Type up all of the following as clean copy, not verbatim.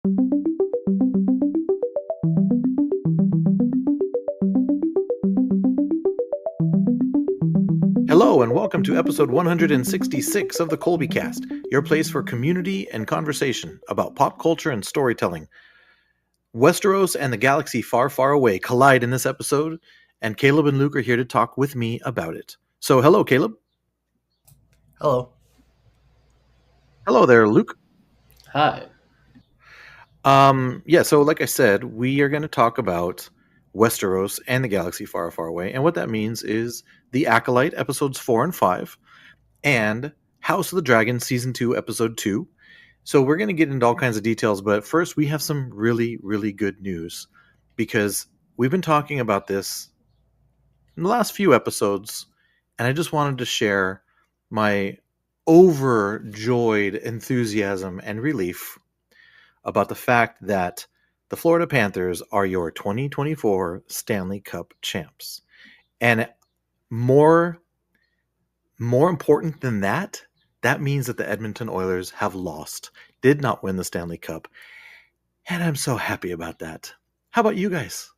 Hello and welcome to episode 166 of the Colby Cast, your place for community and conversation about pop culture and storytelling. Westeros and the galaxy far, far away collide in this episode, and Caleb and Luke are here to talk with me about it. So, hello, Caleb. Hello. Hello there, Luke. Hi. So like I said, we are going to talk about Westeros and the galaxy far, far away, and what that means is the Acolyte episodes 4 and 5, and House of the Dragon season 2 episode 2. So we're going to get into all kinds of details, but first we have some really, really good news, because we've been talking about this in the last few episodes, and I just wanted to share my overjoyed enthusiasm and relief about the fact that the Florida Panthers are your 2024 Stanley Cup champs. And more important than that, that means that the Edmonton Oilers have lost, did not win the Stanley Cup. And I'm so happy about that. How about you guys?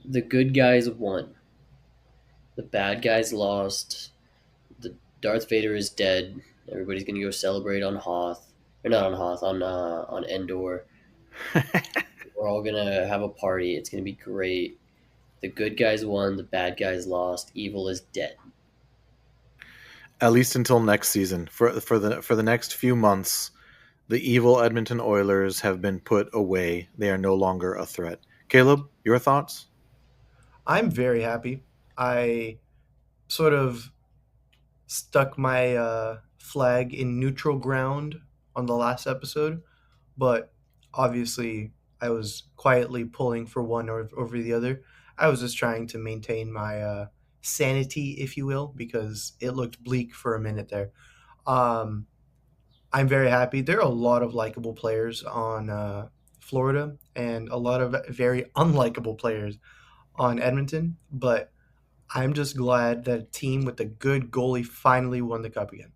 The good guys won. The bad guys lost. The Darth Vader is dead. Everybody's gonna go celebrate on Hoth. Or not on Hoth, on Endor. We're all gonna have a party. It's gonna be great. The good guys won, the bad guys lost. Evil is dead. At least until next season. For the next few months, the evil Edmonton Oilers have been put away. They are no longer a threat. Caleb, your thoughts? I'm very happy. I sort of stuck my flag in neutral ground on the last episode, but obviously I was quietly pulling for one over the other. I was just trying to maintain my sanity, if you will, because it looked bleak for a minute there. Um, I'm very happy. There are a lot of likable players on Florida and a lot of very unlikable players on Edmonton, but I'm just glad that a team with a good goalie finally won the cup again.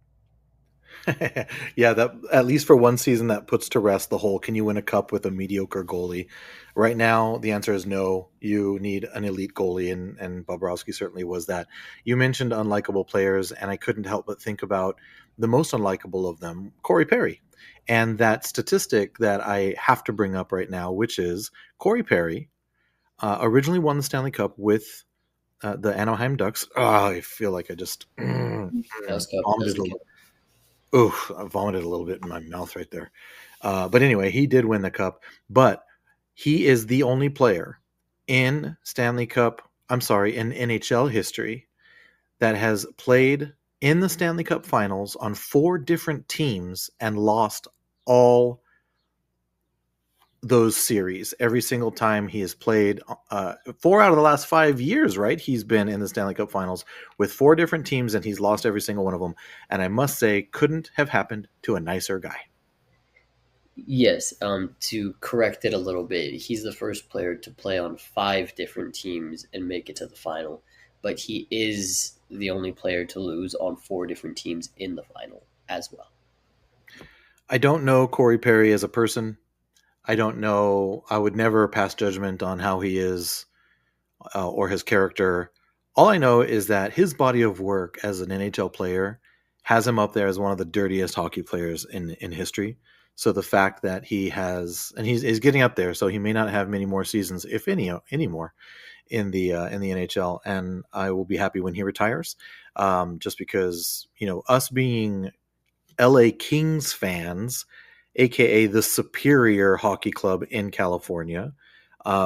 Yeah, that at least for one season that puts to rest the whole can you win a cup with a mediocre goalie. Right now, the answer is no. You need an elite goalie, and Bobrovsky certainly was that. You mentioned unlikable players, and I couldn't help but think about the most unlikable of them, Corey Perry, and that statistic that I have to bring up right now, which is Corey Perry originally won the Stanley Cup with the Anaheim Ducks. Oh, I feel like I just House Cup vomited a doesn't little. count. Oof, I vomited a little bit in my mouth right there. But anyway, he did win the cup, but he is the only player in in NHL history that has played in the Stanley Cup Finals on 4 different teams and lost all those series every single time he has played. 4 out of the last 5 years, right? He's been in the Stanley Cup Finals with 4 different teams, and he's lost every single one of them. And I must say, couldn't have happened to a nicer guy. Yes, to correct it a little bit, he's the first player to play on 5 different teams and make it to the final, but he is the only player to lose on 4 different teams in the final as well. I don't know Corey Perry as a person. I don't know. I would never pass judgment on how he is or his character. All I know is that his body of work as an NHL player has him up there as one of the dirtiest hockey players in history. So the fact that he has, and he's getting up there, so he may not have many more seasons, if any more, in the NHL. And I will be happy when he retires, just because us being LA Kings fans, aka the superior hockey club in California.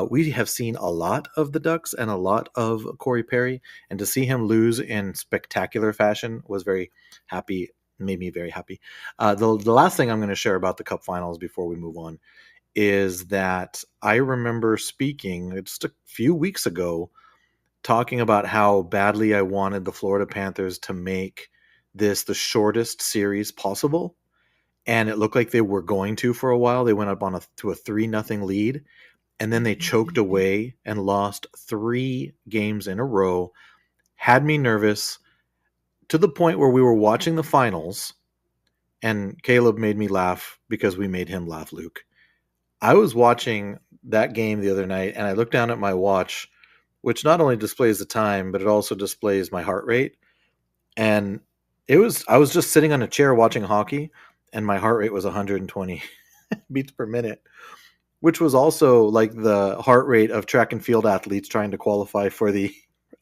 We have seen a lot of the Ducks and a lot of Corey Perry, and to see him lose in spectacular fashion was very happy. Made me very happy. The last thing I'm going to share about the Cup Finals before we move on is that I remember speaking just a few weeks ago, talking about how badly I wanted the Florida Panthers to make this the shortest series possible, and it looked like they were going to for a while. They went up to a 3-0 lead, and then they choked away and lost 3 games in a row. Had me nervous to the point where we were watching the finals, and Caleb made me laugh because we made him laugh, Luke. I was watching that game the other night, and I looked down at my watch, which not only displays the time, but it also displays my heart rate. And I was just sitting on a chair watching hockey, and my heart rate was 120 beats per minute, which was also like the heart rate of track and field athletes trying to qualify for the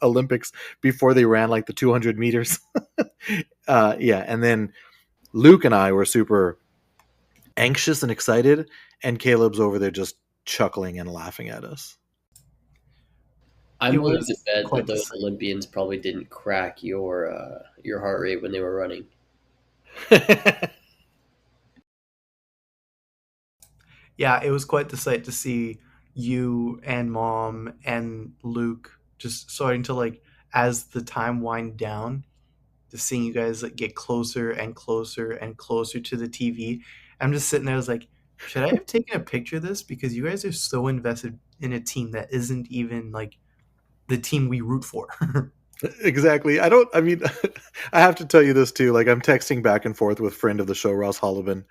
Olympics before they ran like the 200 meters. Yeah. And then Luke and I were super anxious and excited, and Caleb's over there just chuckling and laughing at us. I'm It willing to was bet that quite the those sight. Olympians probably didn't crack your heart rate when they were running. Yeah, it was quite the sight to see you and mom and Luke just starting to like as the time wind down, just seeing you guys like get closer and closer and closer to the TV. I'm just sitting there, I was like, should I have taken a picture of this? Because you guys are so invested in a team that isn't even like the team we root for. Exactly. I mean, I have to tell you this too. Like, I'm texting back and forth with friend of the show, Ross Hollowman.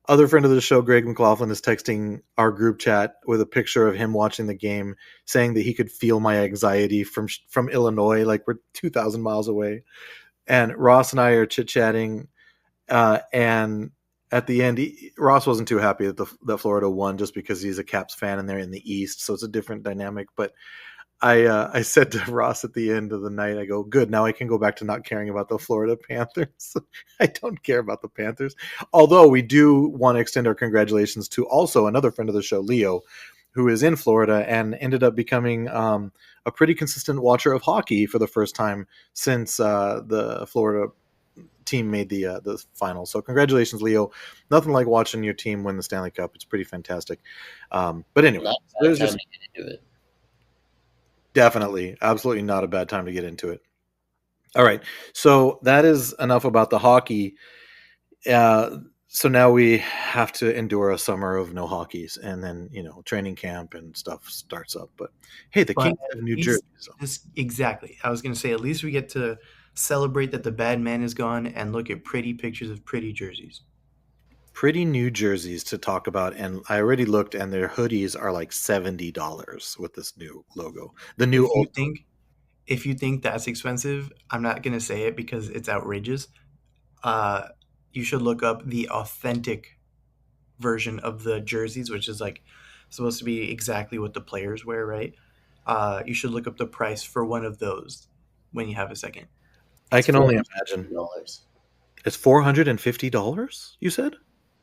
Other friend of the show, Greg McLaughlin, is texting our group chat with a picture of him watching the game, saying that he could feel my anxiety from Illinois, like we're 2,000 miles away. And Ross and I are chit chatting, and at the end, Ross wasn't too happy that Florida won just because he's a Caps fan and they're in the East, so it's a different dynamic. But I said to Ross at the end of the night, I go, good, now I can go back to not caring about the Florida Panthers. I don't care about the Panthers. Although we do want to extend our congratulations to also another friend of the show, Leo, who is in Florida and ended up becoming a pretty consistent watcher of hockey for the first time since the Florida team made the final. So congratulations, Leo. Nothing like watching your team win the Stanley Cup. It's pretty fantastic. But anyway, Not a bad there's time just to get into it. definitely, absolutely not a bad time to get into it. All right. So that is enough about the hockey. So now we have to endure a summer of no hockeys, and then training camp and stuff starts up. But hey, the But Kings at have New Jersey. least So just exactly. I was gonna say at least we get to celebrate that the bad man is gone and look at pretty pictures of pretty jerseys. pretty new jerseys to talk about, and I already looked, and their hoodies are like $70 with this new logo. The new If you old. think if you think that's expensive, I'm not gonna say it because it's outrageous. Uh, you should look up the authentic version of the jerseys, which is like supposed to be exactly what the players wear, right? You should look up the price for one of those when you have a second. I It's can four only hundred imagine. dollars. It's $450. You said?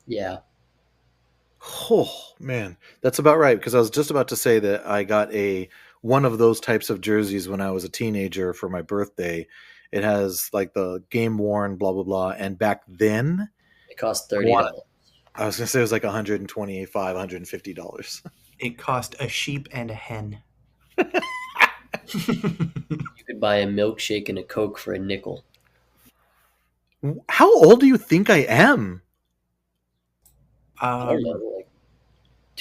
Yeah, Oh man, that's about right. Because I was just about to say that I got a one of those types of jerseys when I was a teenager for my birthday. It has like the game worn, blah blah blah. And back then, it costs I $30. want I was gonna say it was like 125, $150. It cost a sheep and a hen. You could buy a milkshake and a Coke for a nickel. How old do you think I am? I don't um, know, like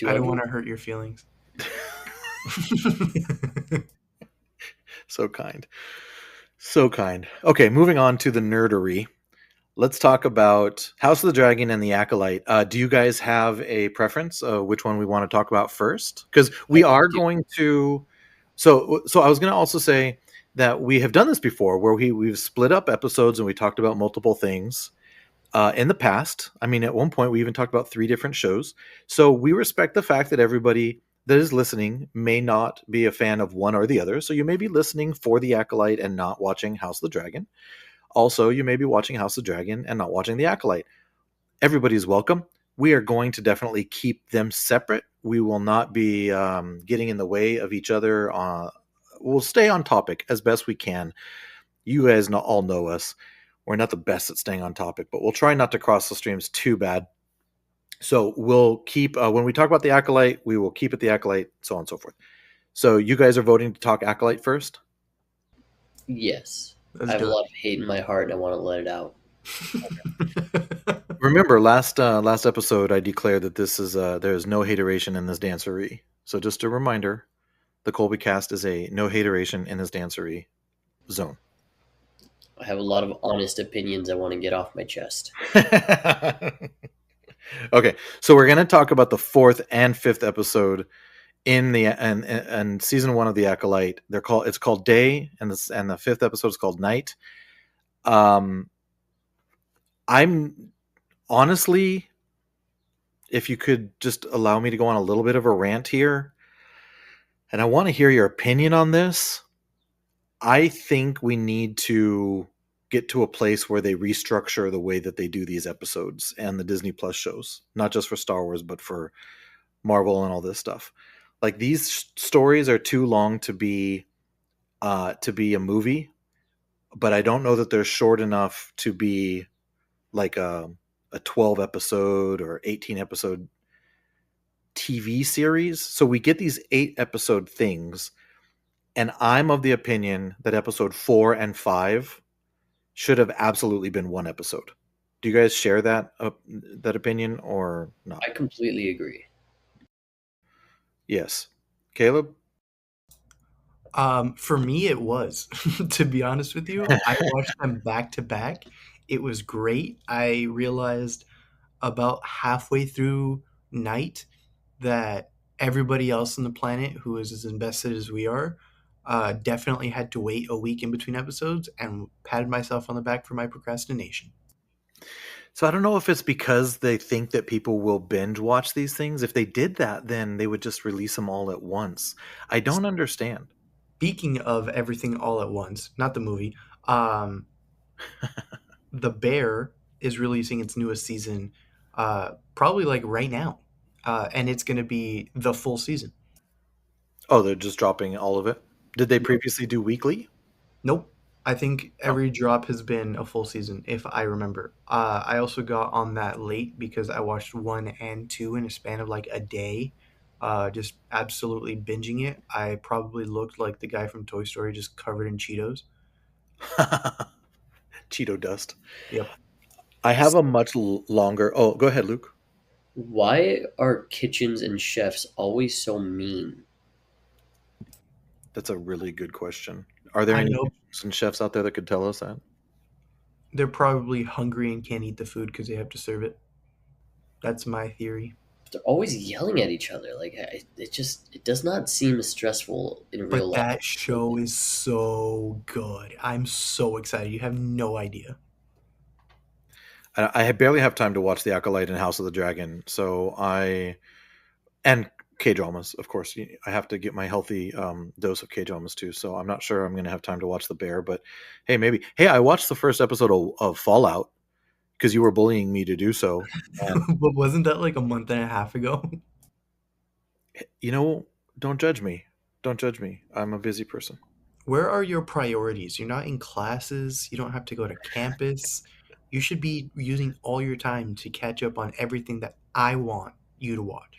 I don't 200. want to hurt your feelings. So kind. So kind. Okay, moving on to the nerdery. Let's talk about House of the Dragon and the Acolyte. Do you guys have a preference which one we want to talk about first? Because I we are do. going to. So I was going to also say that we have done this before, where we've split up episodes and we talked about multiple things in the past. I mean, at one point we even talked about 3 different shows. So we respect the fact that everybody that is listening may not be a fan of one or the other. So you may be listening for the Acolyte and not watching House of the Dragon. Also, you may be watching House of the Dragon and not watching The Acolyte. Everybody's welcome. We are going to definitely keep them separate. We will not be getting in the way of each other. We'll stay on topic as best we can. You guys all know us. We're not the best at staying on topic, but we'll try not to cross the streams too bad. So we'll keep, when we talk about The Acolyte, we will keep it The Acolyte, so on and so forth. So you guys are voting to talk Acolyte first? Yes. I Let's have a do lot of hate in my heart and I want to let it out. it. Remember, last episode, I declared that this is there is no hateration in this dancery. So just a reminder, the Colby cast is a no hateration in this dancery zone. I have a lot of honest opinions I want to get off my chest. Okay, so we're gonna talk about the fourth and fifth episode in the and season one of the Acolyte. It's called Day, and the fifth episode is called Night. Um, I'm honestly, if you could just allow me to go on a little bit of a rant here, and I want to hear your opinion on this. I think we need to get to a place where they restructure the way that they do these episodes and the Disney Plus shows, not just for Star Wars, but for Marvel and all this stuff. Like these stories are too long to be a movie, but I don't know that they're short enough to be like a 12 episode or 18 episode TV series. So we get these 8 episode things, and I'm of the opinion that episode 4 and 5 should have absolutely been one episode. Do you guys share that opinion or not? I completely agree. Yes. Caleb? For me, it was. To be honest with you, I watched them back to back. It was great. I realized about halfway through night that everybody else on the planet who is as invested as we are definitely had to wait a week in between episodes, and patted myself on the back for my procrastination. So I don't know if it's because they think that people will binge watch these things. If they did that, then they would just release them all at once. I don't understand. Speaking of everything all at once, not the movie, um, The Bear is releasing its newest season, probably like right now, and it's going to be the full season. Oh, they're just dropping all of it. Did they Yep. previously do weekly? Nope. I think Oh. every drop has been a full season, if I remember. I also got on that late because I watched one and two in a span of like a day, just absolutely binging it. I probably looked like the guy from Toy Story, just covered in Cheetos. Cheeto dust. Yep. I have a much longer. Oh, go ahead, Luke. Why are kitchens and chefs always so mean? That's a really good question. Are there I any know some chefs out there that could tell us that? they're probably hungry and can't eat the food because they have to serve it. That's my theory. They're always yelling at each other. Like it does not seem stressful in real But life. that show is so good. I'm so excited. You have no idea. I barely have time to watch The Acolyte and House of the Dragon, so and K dramas, of course. I have to get my healthy dose of K dramas too. So I'm not sure I'm going to have time to watch The Bear, but hey, maybe. Hey, I watched the first episode of Fallout because you were bullying me to do so, and But wasn't that like a month and a half ago? you know, don't judge me. Don't judge me. I'm a busy person. Where are your priorities? You're not in classes. You don't have to go to campus. You should be using all your time to catch up on everything that I want you to watch.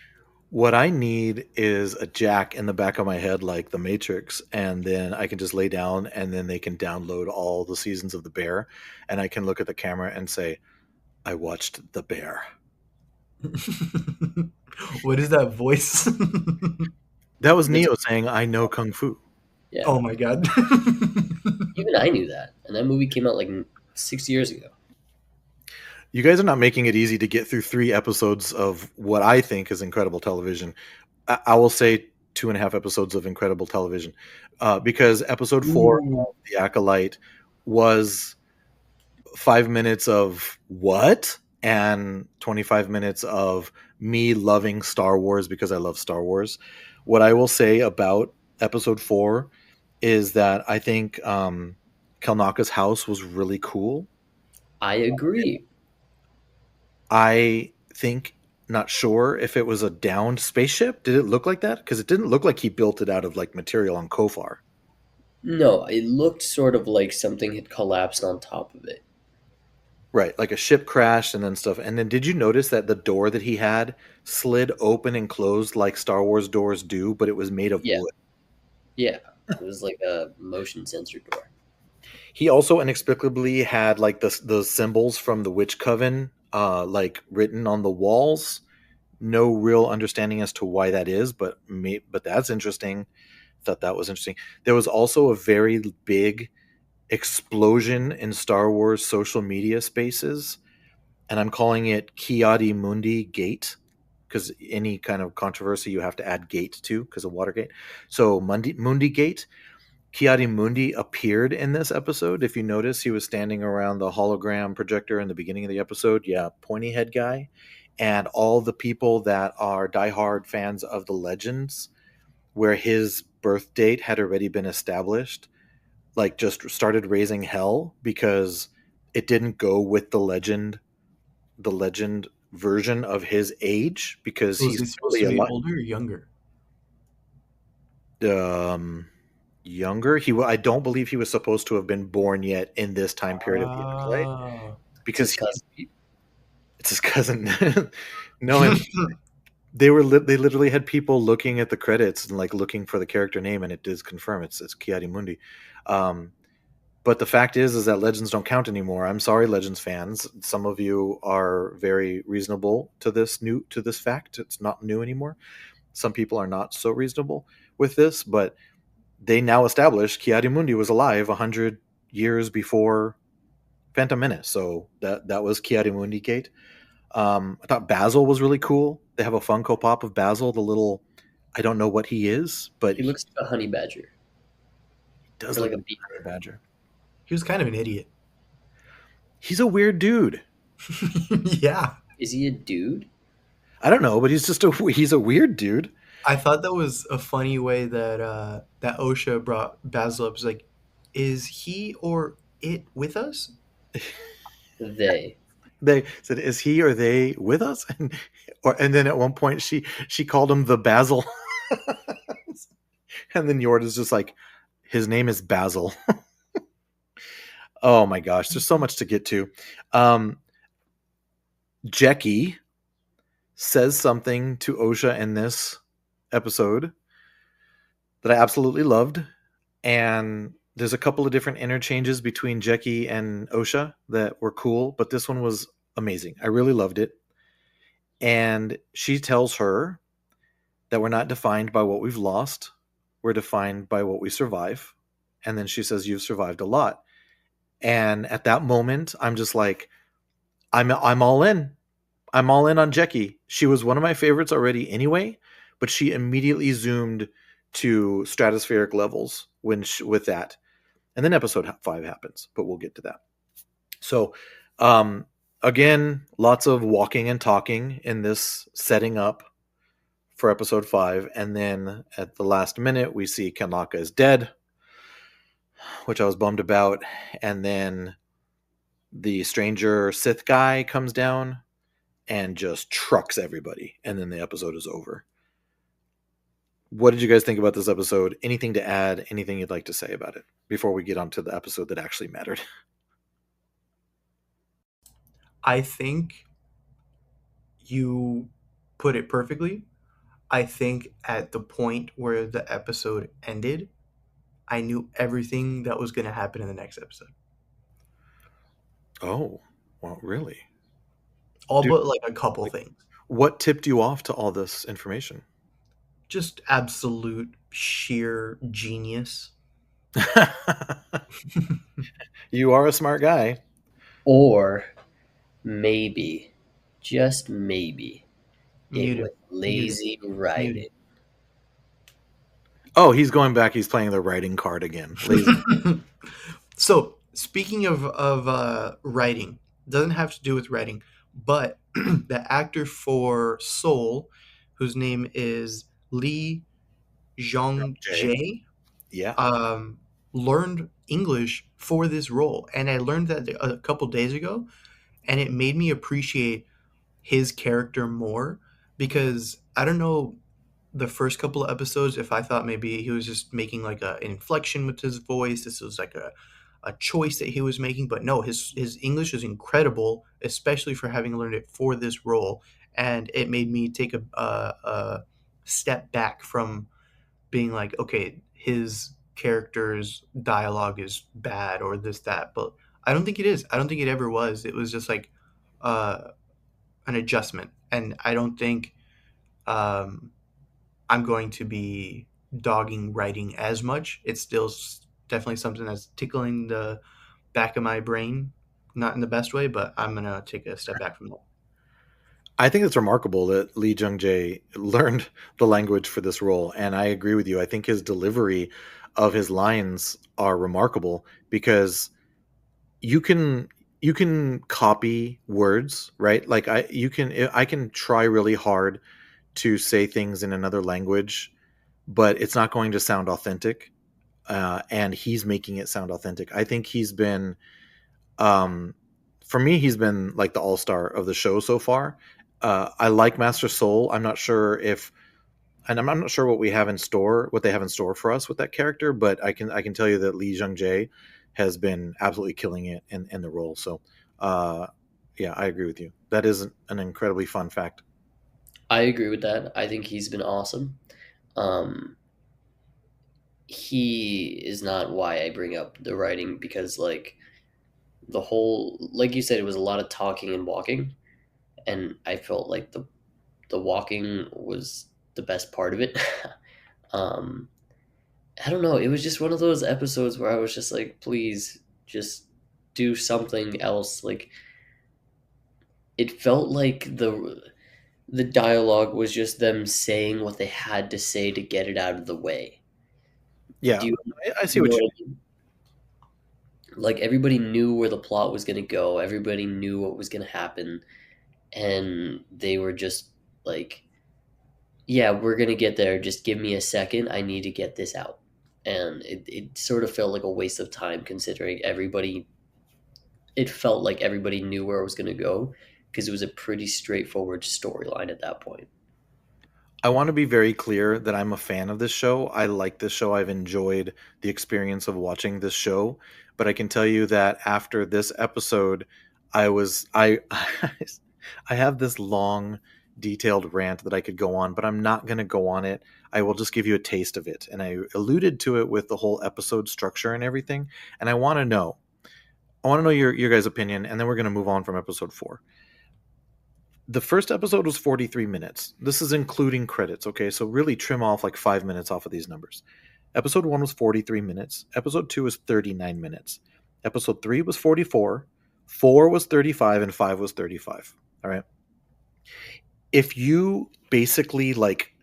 What I need is a jack in the back of my head, like the Matrix, and then I can just lay down, and then they can download all the seasons of The Bear, and I can look at the camera and say, "I watched The Bear." What is that voice? That was That's Neo saying, "I know kung fu." yeah. Oh my god. Even I knew that, and that movie came out like 6 years ago. You guys are not making it easy to get through 3 episodes of what I think is incredible television. I will say 2.5 episodes of incredible television, because episode 4 Ooh. of The Acolyte was 5 minutes of what and 25 minutes of me loving Star Wars because I love Star Wars. What I will say about episode 4 is that I think Kelnaka's house was really cool. I agree. I think, not sure if it was a downed spaceship. Did it look like that? Because it didn't look like he built it out of like material on Kofar. No, it looked sort of like something had collapsed on top of it. Right, like a ship crashed and then stuff. And then did you notice that the door that he had slid open and closed like Star Wars doors do, but it was made of Yeah, wood? yeah. It was like a motion sensor door. He also inexplicably had like the symbols from the Witch Coven like written on the walls. No real understanding as to why that is, but that's interesting. Thought that was interesting. There was also a very big explosion in Star Wars social media spaces, and I'm calling it Kiadi Mundi Gate, because any kind of controversy you have to add gate to because of Watergate. So Mundi Gate, Kiadi Mundi appeared in this episode. If you notice, he was standing around the hologram projector in the beginning of the episode. Yeah, pointy head guy. And all the people that are diehard fans of the Legends, where his birth date had already been established, like just started raising hell because it didn't go with the legend version of his age, because Was he's he supposed to clearly be alive. older or younger? Um, younger. I don't believe he was supposed to have been born yet in this time period of the Acolyte, Oh. It's his because cousin. it's his cousin. No, and they literally had people looking at the credits and like looking for the character name, and it does confirm it's Kiadi Mundi. Um, but the fact is that Legends don't count anymore. I'm sorry, Legends fans. Some of you are very reasonable to this fact. It's not new anymore. Some people are not so reasonable with this, but they now established Kiadi Mundi was alive 100 years before Phantom Menace. So that was Kiadi Mundi Gate. I thought Basil was really cool. They have a Funko Pop of Basil, the little, I don't know what he is, but He he looks like a honey badger does or look like a like a beaver. badger. He was kind of an idiot. He's a weird dude. Yeah. Is he a dude? I don't know, but he's a weird dude. I thought that was a funny way that that OSHA brought Basil up. It's like, is he or it with us? They. They said, "Is he or they with us?" And then at one point she called him the Basil, and then Yord is just like, "His name is Basil." Oh my gosh, there's so much to get to. Um, Jackie says something to Osha in this episode that I absolutely loved, and there's a couple of different interchanges between Jackie and Osha that were cool, but this one was amazing. I really loved it. And she tells her that we're not defined by what we've lost, we're defined by what we survive. And then she says, "You've survived a lot." And at that moment, I'm just like, I'm all in. I'm all in on Jackie. She was one of my favorites already anyway, but she immediately zoomed to stratospheric levels with that. And then episode 5 happens, but we'll get to that. So, um, again, lots of walking and talking in this setting up for episode 5. And then at the last minute, we see Kanaka is dead, which I was bummed about. And then the stranger Sith guy comes down and just trucks everybody. And then the episode is over. What did you guys think about this episode? Anything to add? Anything you'd like to say about it before we get on to the episode that actually mattered? I think you put it perfectly. I think at the point where the episode ended, I knew everything that was going to happen in the next episode. Oh, well, really? All Dude, but like a couple like, things. what tipped you off to all this information? Just absolute sheer genius. You are a smart guy. Or maybe, just maybe, it Muted. was lazy writing. Muted. Oh, he's going back. He's playing the writing card again. Lazy. So speaking of writing, doesn't have to do with writing, but the actor for Soul, whose name is Lee Jong Jay. Jae, Yeah. learned English for this role, and I learned that a couple days ago, and it made me appreciate his character more because I don't know the first couple of episodes if I thought maybe he was just making like an inflection with his voice. This was like a choice that he was making, but no, his English is incredible, especially for having learned it for this role, and it made me take a step back from being like, okay, his character's dialogue is bad or this that, but I don't think it is. I don't think it ever was. It was just like uh, an adjustment, and I don't think um, I'm going to be dogging writing as much. It's still definitely something that's tickling the back of my brain, not in the best way, but I'm gonna take a step back from that. I think it's remarkable that Lee Jung Jae learned the language for this role, and I agree with you. I think his delivery of his lines are remarkable because you can you can copy words, right? Like I can try really hard to say things in another language, but it's not going to sound authentic. And he's making it sound authentic. I think he's been um, for me, he's been like the all star of the show so far. I like Master Soul. I'm not sure if, and I'm not sure what we have in store, what they have in store for us with that character. But I can tell you that Lee Jung Jae has been absolutely killing it in the role. So, uh, yeah, I agree with you. That is an incredibly fun fact. I agree with that. I think he's been awesome. Um, he is not why I bring up the writing because like the whole like you said it was a lot of talking and walking and I felt like the walking was the best part of it. um I don't know, it was just one of those episodes where I was just like please just do something else. Like it felt like the dialogue was just them saying what they had to say to get it out of the way. Yeah, Do you, I see you know what you what mean. I mean? Like everybody knew where the plot was going to go, everybody knew what was going to happen, and they were just like, yeah, we're going to get there, just give me a second, I need to get this out. And it sort of felt like a waste of time considering everybody, it felt like everybody knew where it was going to go because it was a pretty straightforward storyline at that point. I want to be very clear that I'm a fan of this show. I like this show. I've enjoyed the experience of watching this show, but I can tell you that after this episode, I I have this long detailed rant that I could go on, but I'm not going to go on it. I will just give you a taste of it. And I alluded to it with the whole episode structure and everything, and I want to know your guys' opinion, and then we're going to move on from episode 4. The first episode was 43 minutes. This is including credits, okay? So really trim off like 5 minutes off of these numbers. Episode 1 was 43 minutes. Episode 2 was 39 minutes. Episode 3 was 44. 4 was 35, and 5 was 35. All right. If you basically like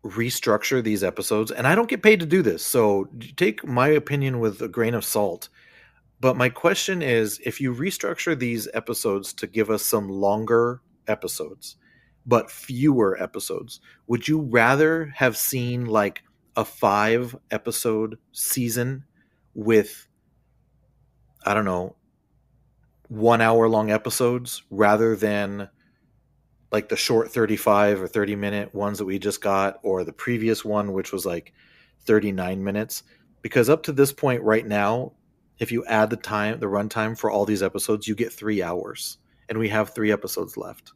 restructure these episodes, and I don't get paid to do this, so take my opinion with a grain of salt. But my question is, if you restructure these episodes to give us some longer episodes, but fewer episodes, would you rather have seen like a 5 episode season with, I don't know, 1 hour long episodes rather than like the short 35 or 30-minute ones that we just got, or the previous one, which was like 39 minutes? Because up to this point right now, if you add the runtime for all these episodes, you get 3 hours, and we have 3 episodes left.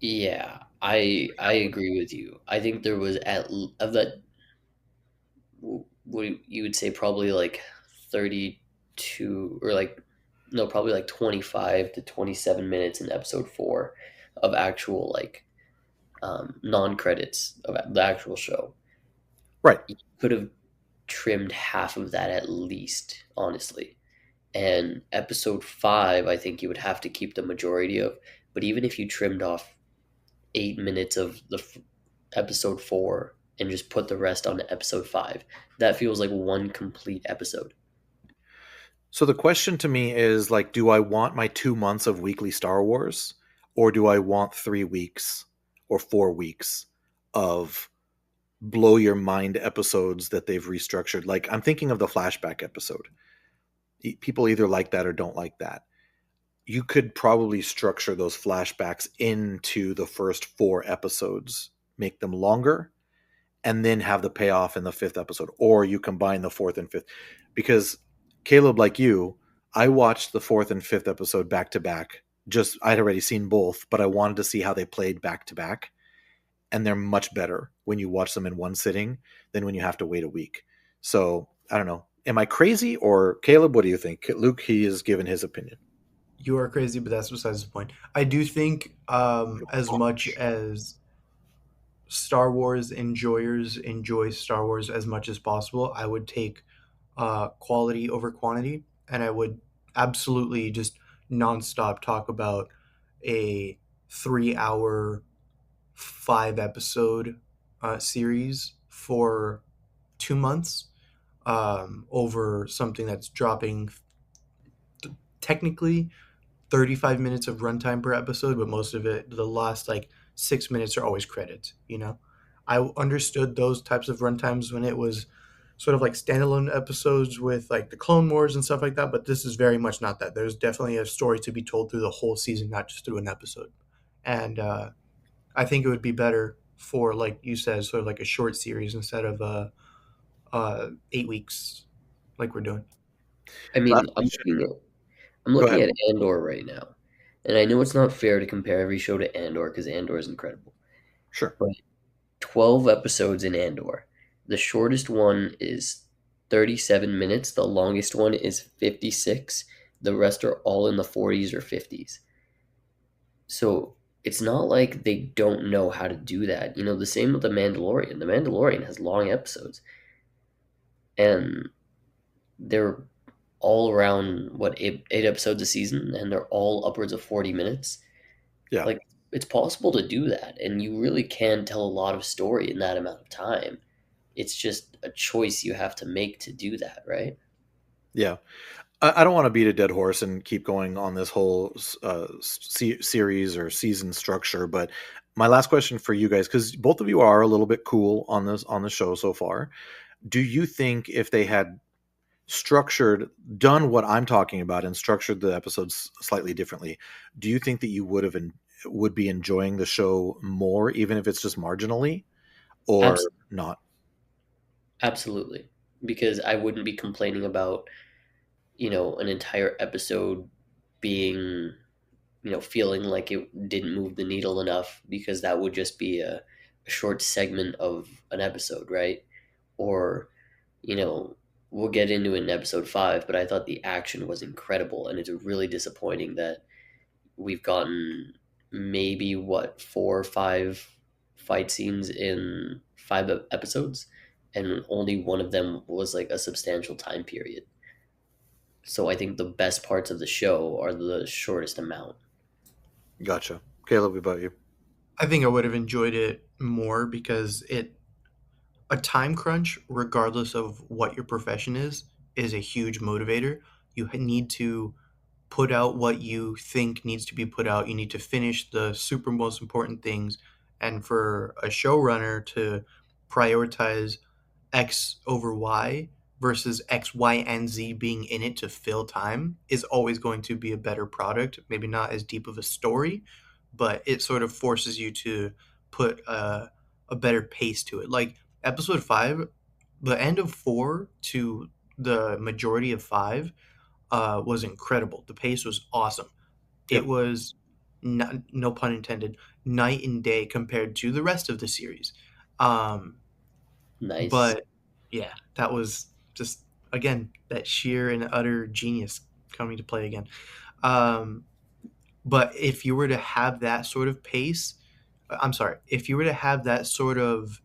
Yeah, I agree with you. I think there was of that what you would say probably like 32 or like no probably like 25 to 27 minutes in episode 4 of actual like non-credits of the actual show. Right. You could have trimmed half of that at least, honestly. And episode 5 I think you would have to keep the majority of, but even if you trimmed off 8 minutes of the episode 4 and just put the rest on episode 5, that feels like one complete episode. So the question to me is like, do I want my 2 months of weekly Star Wars, or do I want 3 weeks or 4 weeks of blow your mind episodes that they've restructured? Like, I'm thinking of the flashback episode. People either like that or don't like that. You could probably structure those flashbacks into the first 4 episodes, make them longer, and then have the payoff in the 5th episode, or you combine the 4th and 5th. Because Caleb, like you, I watched the 4th and 5th episode back to back. Just I'd already seen both, but I wanted to see how they played back to back, and they're much better when you watch them in one sitting than when you have to wait a week. So I don't know. Am I crazy, or Caleb? What do you think? Luke, he has given his opinion. You are crazy, but that's besides the point. I do think, as much as Star Wars enjoyers enjoy Star Wars as much as possible, I would take quality over quantity, and I would absolutely just nonstop talk about a 3 hour, 5 episode series for 2 months over something that's dropping technically 35 minutes of runtime per episode, but most of it, the last like 6 minutes are always credits, you know? I understood those types of runtimes when it was sort of like standalone episodes with like the Clone Wars and stuff like that, but this is very much not that. There's definitely a story to be told through the whole season, not just through an episode. And I think it would be better for, like you said, sort of like a short series instead of 8 weeks like we're doing. I mean, Last question. I'm Go looking ahead. at Andor right now, and I know it's not fair to compare every show to Andor because Andor is incredible. Sure. But 12 episodes in Andor. The shortest one is 37 minutes. The longest one is 56. The rest are all in the 40s or 50s. So it's not like they don't know how to do that. You know, the same with The Mandalorian. The Mandalorian has long episodes, and they're all around, what, eight episodes a season, and they're all upwards of 40 minutes. Yeah. Like, it's possible to do that, and you really can tell a lot of story in that amount of time. It's just a choice you have to make to do that, right? Yeah. I don't want to beat a dead horse and keep going on this whole series or season structure, but my last question for you guys, because both of you are a little bit cool on this on the show so far, do you think if they had done what I'm talking about and structured the episodes slightly differently, do you think that you would be enjoying the show more, even if it's just marginally, or Abs- not? Absolutely. Because I wouldn't be complaining about, an entire episode being, feeling like it didn't move the needle enough, because that would just be a short segment of an episode, right? Or, you know, we'll get into it in episode 5, but I thought the action was incredible, and it's really disappointing that we've gotten maybe, what, 4 or 5 fight scenes in 5 episodes, and only one of them was like a substantial time period. So I think the best parts of the show are the shortest amount. Gotcha. Caleb, what about you? I think I would have enjoyed it more because a time crunch, regardless of what your profession is a huge motivator. You need to put out what you think needs to be put out. You need to finish the super most important things. And for a showrunner to prioritize X over Y versus X, Y, and Z being in it to fill time is always going to be a better product. Maybe not as deep of a story, but it sort of forces you to put a better pace to it. Like episode 5, the end of 4 to the majority of 5 was incredible. The pace was awesome. It Yep. was, no pun intended, night and day compared to the rest of the series. Um, Nice. but yeah, that was just, again, that sheer and utter genius coming to play again. Um, but if you were to have that sort of pace, I'm sorry, if you were to have that sort of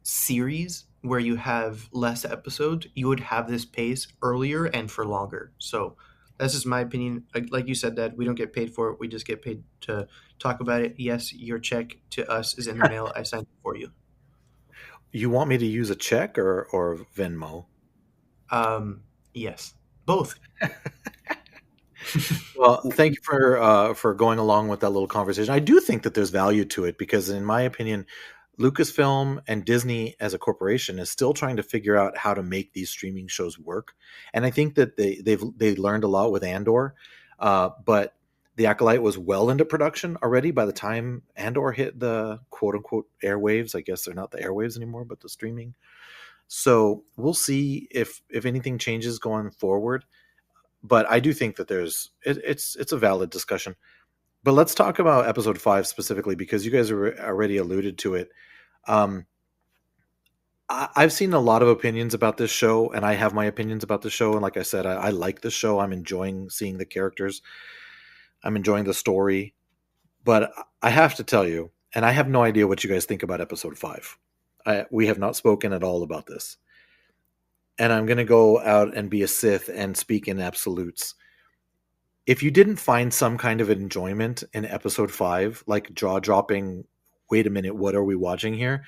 series where you have less episodes, you would have this pace earlier and for longer. So that's just my opinion. Like you said, that we don't get paid for it. We just get paid to talk about it. Yes, your check to us is in the mail. I signed it for you. You want me to use a check or Venmo? Yes, both. Well, thank you for going along with that little conversation. I do think that there's value to it because, in my opinion, Lucasfilm and Disney as a corporation is still trying to figure out how to make these streaming shows work. And I think that they learned a lot with Andor, but the Acolyte was well into production already by the time Andor hit the quote unquote airwaves. I guess they're not the airwaves anymore, but the streaming. So we'll see if anything changes going forward, but I do think that it's a valid discussion. But let's talk about episode 5 specifically because you guys already alluded to it. Um, I've seen a lot of opinions about this show, and I have my opinions about the show. And like I said, I like the show. I'm enjoying seeing the characters. I'm enjoying the story. But I have to tell you, and I have no idea what you guys think about episode 5. We have not spoken at all about this. And I'm going to go out and be a Sith and speak in absolutes. If you didn't find some kind of enjoyment in episode 5, like jaw dropping, wait a minute, what are we watching here?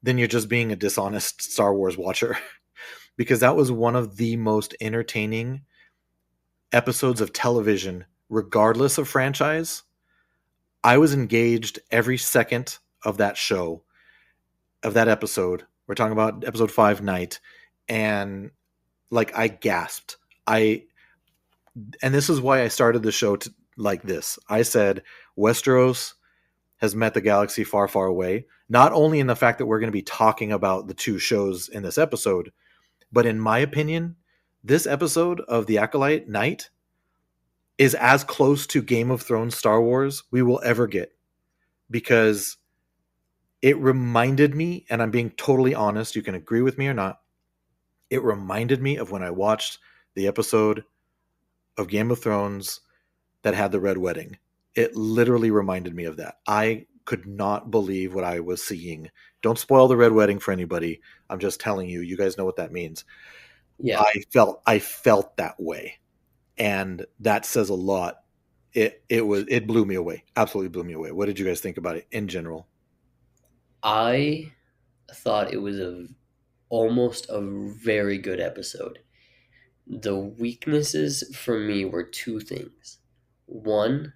Then you're just being a dishonest Star Wars watcher. Because that was one of the most entertaining episodes of television, regardless of franchise. I was engaged every second of that show, of that episode. We're talking about episode 5 Night. And like I gasped. And this is why I started the show like this. I said, Westeros has met the galaxy far, far away. Not only in the fact that we're going to be talking about the two shows in this episode, but in my opinion, this episode of The Acolyte Night is as close to Game of Thrones Star Wars we will ever get. Because it reminded me, and I'm being totally honest, you can agree with me or not, it reminded me of when I watched the episode of Game of Thrones that had the Red Wedding. It literally reminded me of that. I could not believe what I was seeing. Don't spoil the Red Wedding for anybody. I'm just telling you, you guys know what that means. Yeah. I felt that way. And that says a lot. It blew me away. Absolutely blew me away. What did you guys think about it in general? I thought it was almost a very good episode. The weaknesses for me were two things. One,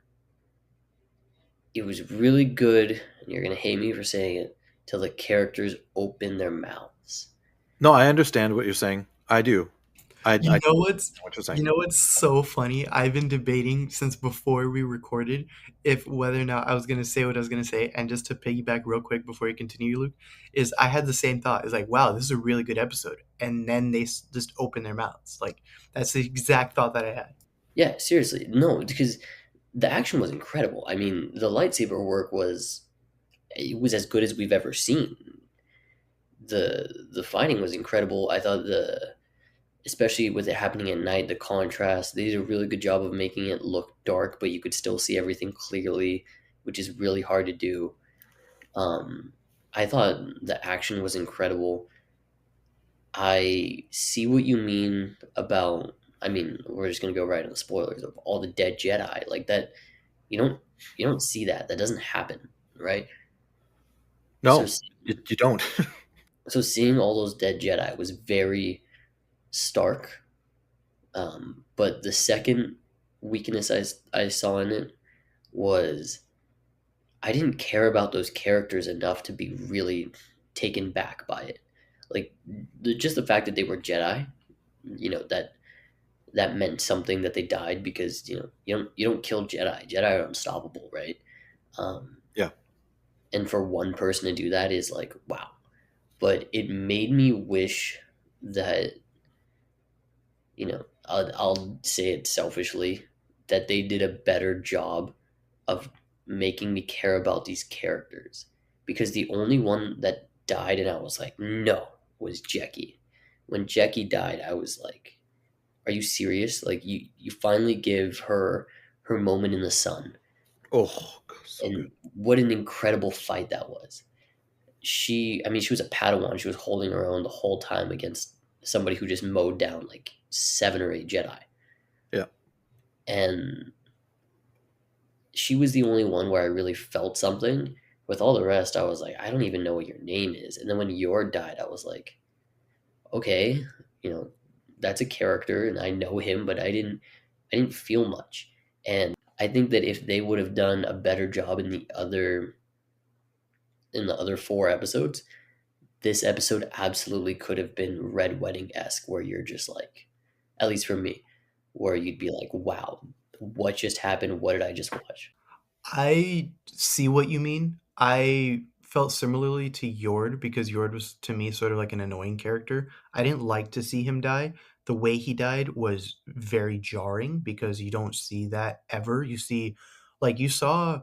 it was really good, and you're gonna hate me for saying it, till the characters open their mouths. No, I understand what you're saying. I do. I You know totally what's understand what you're you saying. know what's so funny? I've been debating since before we recorded if whether or not I was gonna say what I was gonna say, and just to piggyback real quick before you continue, Luke, is I had the same thought. It's like, wow, this is a really good episode, and then they just open their mouths. Like that's the exact thought that I had. Yeah, seriously, no, because the action was incredible. I mean, the lightsaber work was as good as we've ever seen. The fighting was incredible. I thought especially with it happening at night, the contrast, they did a really good job of making it look dark, but you could still see everything clearly, which is really hard to do. I thought the action was incredible. I see what you mean about. I mean, we're just gonna go right into the spoilers of all the dead Jedi like that. You don't you don't see that. That doesn't happen, right? So No, you don't. so seeing all those dead Jedi was very stark. But the second weakness I saw in it was I didn't care about those characters enough to be really taken back by it. Like just the fact that they were Jedi, that meant something that they died because you don't kill Jedi. Jedi are unstoppable, right? Um, Yeah. and for one person to do that is like wow. But it made me wish that I'll say it selfishly that they did a better job of making me care about these characters because the only one that died and I was like no was Jackie. When Jackie died, I was like, "Are you serious? Like you finally give her moment in the sun, Oh, so good. and what an incredible fight that was." I mean, she was a Padawan. She was holding her own the whole time against somebody who just mowed down like 7 or 8 Jedi, Yeah. and she was the only one where I really felt something. With all the rest, I was like, I don't even know what your name is. And then when Yor died, I was like, okay, you know, that's a character, and I know him, but I didn't feel much. And I think that if they would have done a better job in the other 4 episodes, this episode absolutely could have been Red Wedding esque, where you're just like, at least for me, where you'd be like, wow, what just happened? What did I just watch? I see what you mean. I felt similarly to Yord because Yord was to me sort of like an annoying character. I didn't like to see him die. The way he died was very jarring because you don't see that ever. You see, like you saw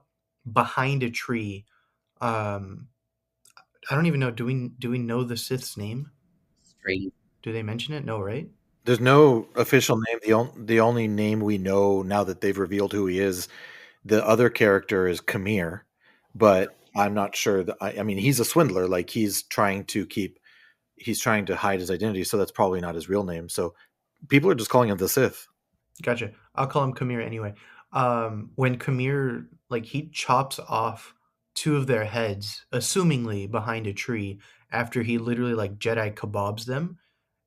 behind a tree. Um, I don't even know. Do we know the Sith's name? Straight. Do they mention it? No, right? There's no official name. The only name we know now that they've revealed who he is, the other character is Kamir, but I'm not sure that I mean he's a swindler. Like he's trying to hide his identity, so that's probably not his real name. So people are just calling him the Sith. Gotcha. I'll call him Kamir anyway. When Kamir, like, he chops off two of their heads, assumingly behind a tree, after he literally like Jedi kebabs them,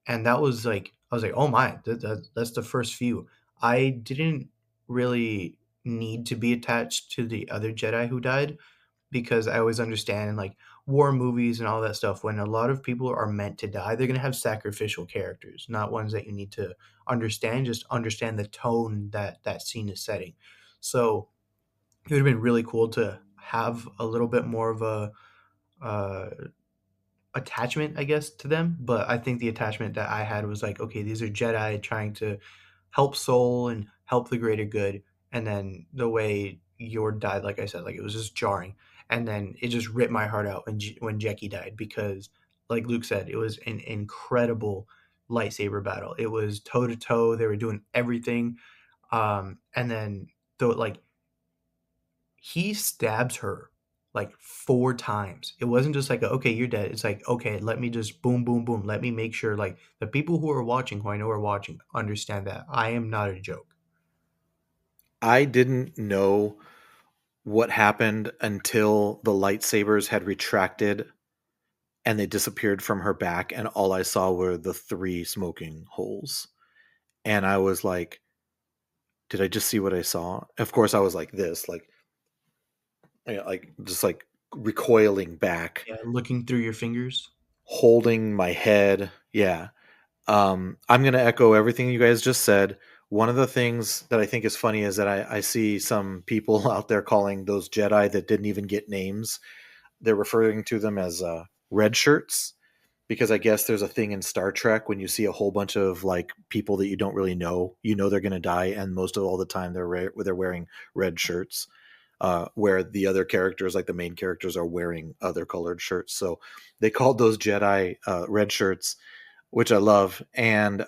and that was like, I was like, oh my, that's the first few. I didn't really need to be attached to the other Jedi who died, because I always understand in like war movies and all that stuff, when a lot of people are meant to die, they're gonna have sacrificial characters, not ones that you need to understand. Just understand the tone that that scene is setting. So it would have been really cool to have a little bit more of a uh, attachment, I guess, to them. But I think the attachment that I had was like, okay, these are Jedi trying to help Soul and help the greater good. And then the way Yord died, like I said, like it was just jarring. And then it just ripped my heart out when Jackie died, because, like Luke said, it was an incredible lightsaber battle. It was toe to toe. They were doing everything. And then though, like, he stabs her like 4 times. It wasn't just like, "Okay, you're dead." It's like, "Okay, let me just boom, boom, boom. Let me make sure like the people who are watching, who I know are watching, understand that I am not a joke." I didn't know what happened until the lightsabers had retracted and they disappeared from her back, and all I saw were the three smoking holes. And I was like, did I just see what I saw? Of course, I was like this, like just like recoiling back, Yeah, looking through your fingers. holding my head. Yeah. I'm going to echo everything you guys just said. One of the things that I think is funny is that I see some people out there calling those Jedi that didn't even get names, they're referring to them as red shirts, because I guess there's a thing in Star Trek when you see a whole bunch of like people that you don't really know, you know they're going to die, and most of all the time they're wearing red shirts, where the other characters, like the main characters, are wearing other colored shirts. So they called those Jedi red shirts, which I love, and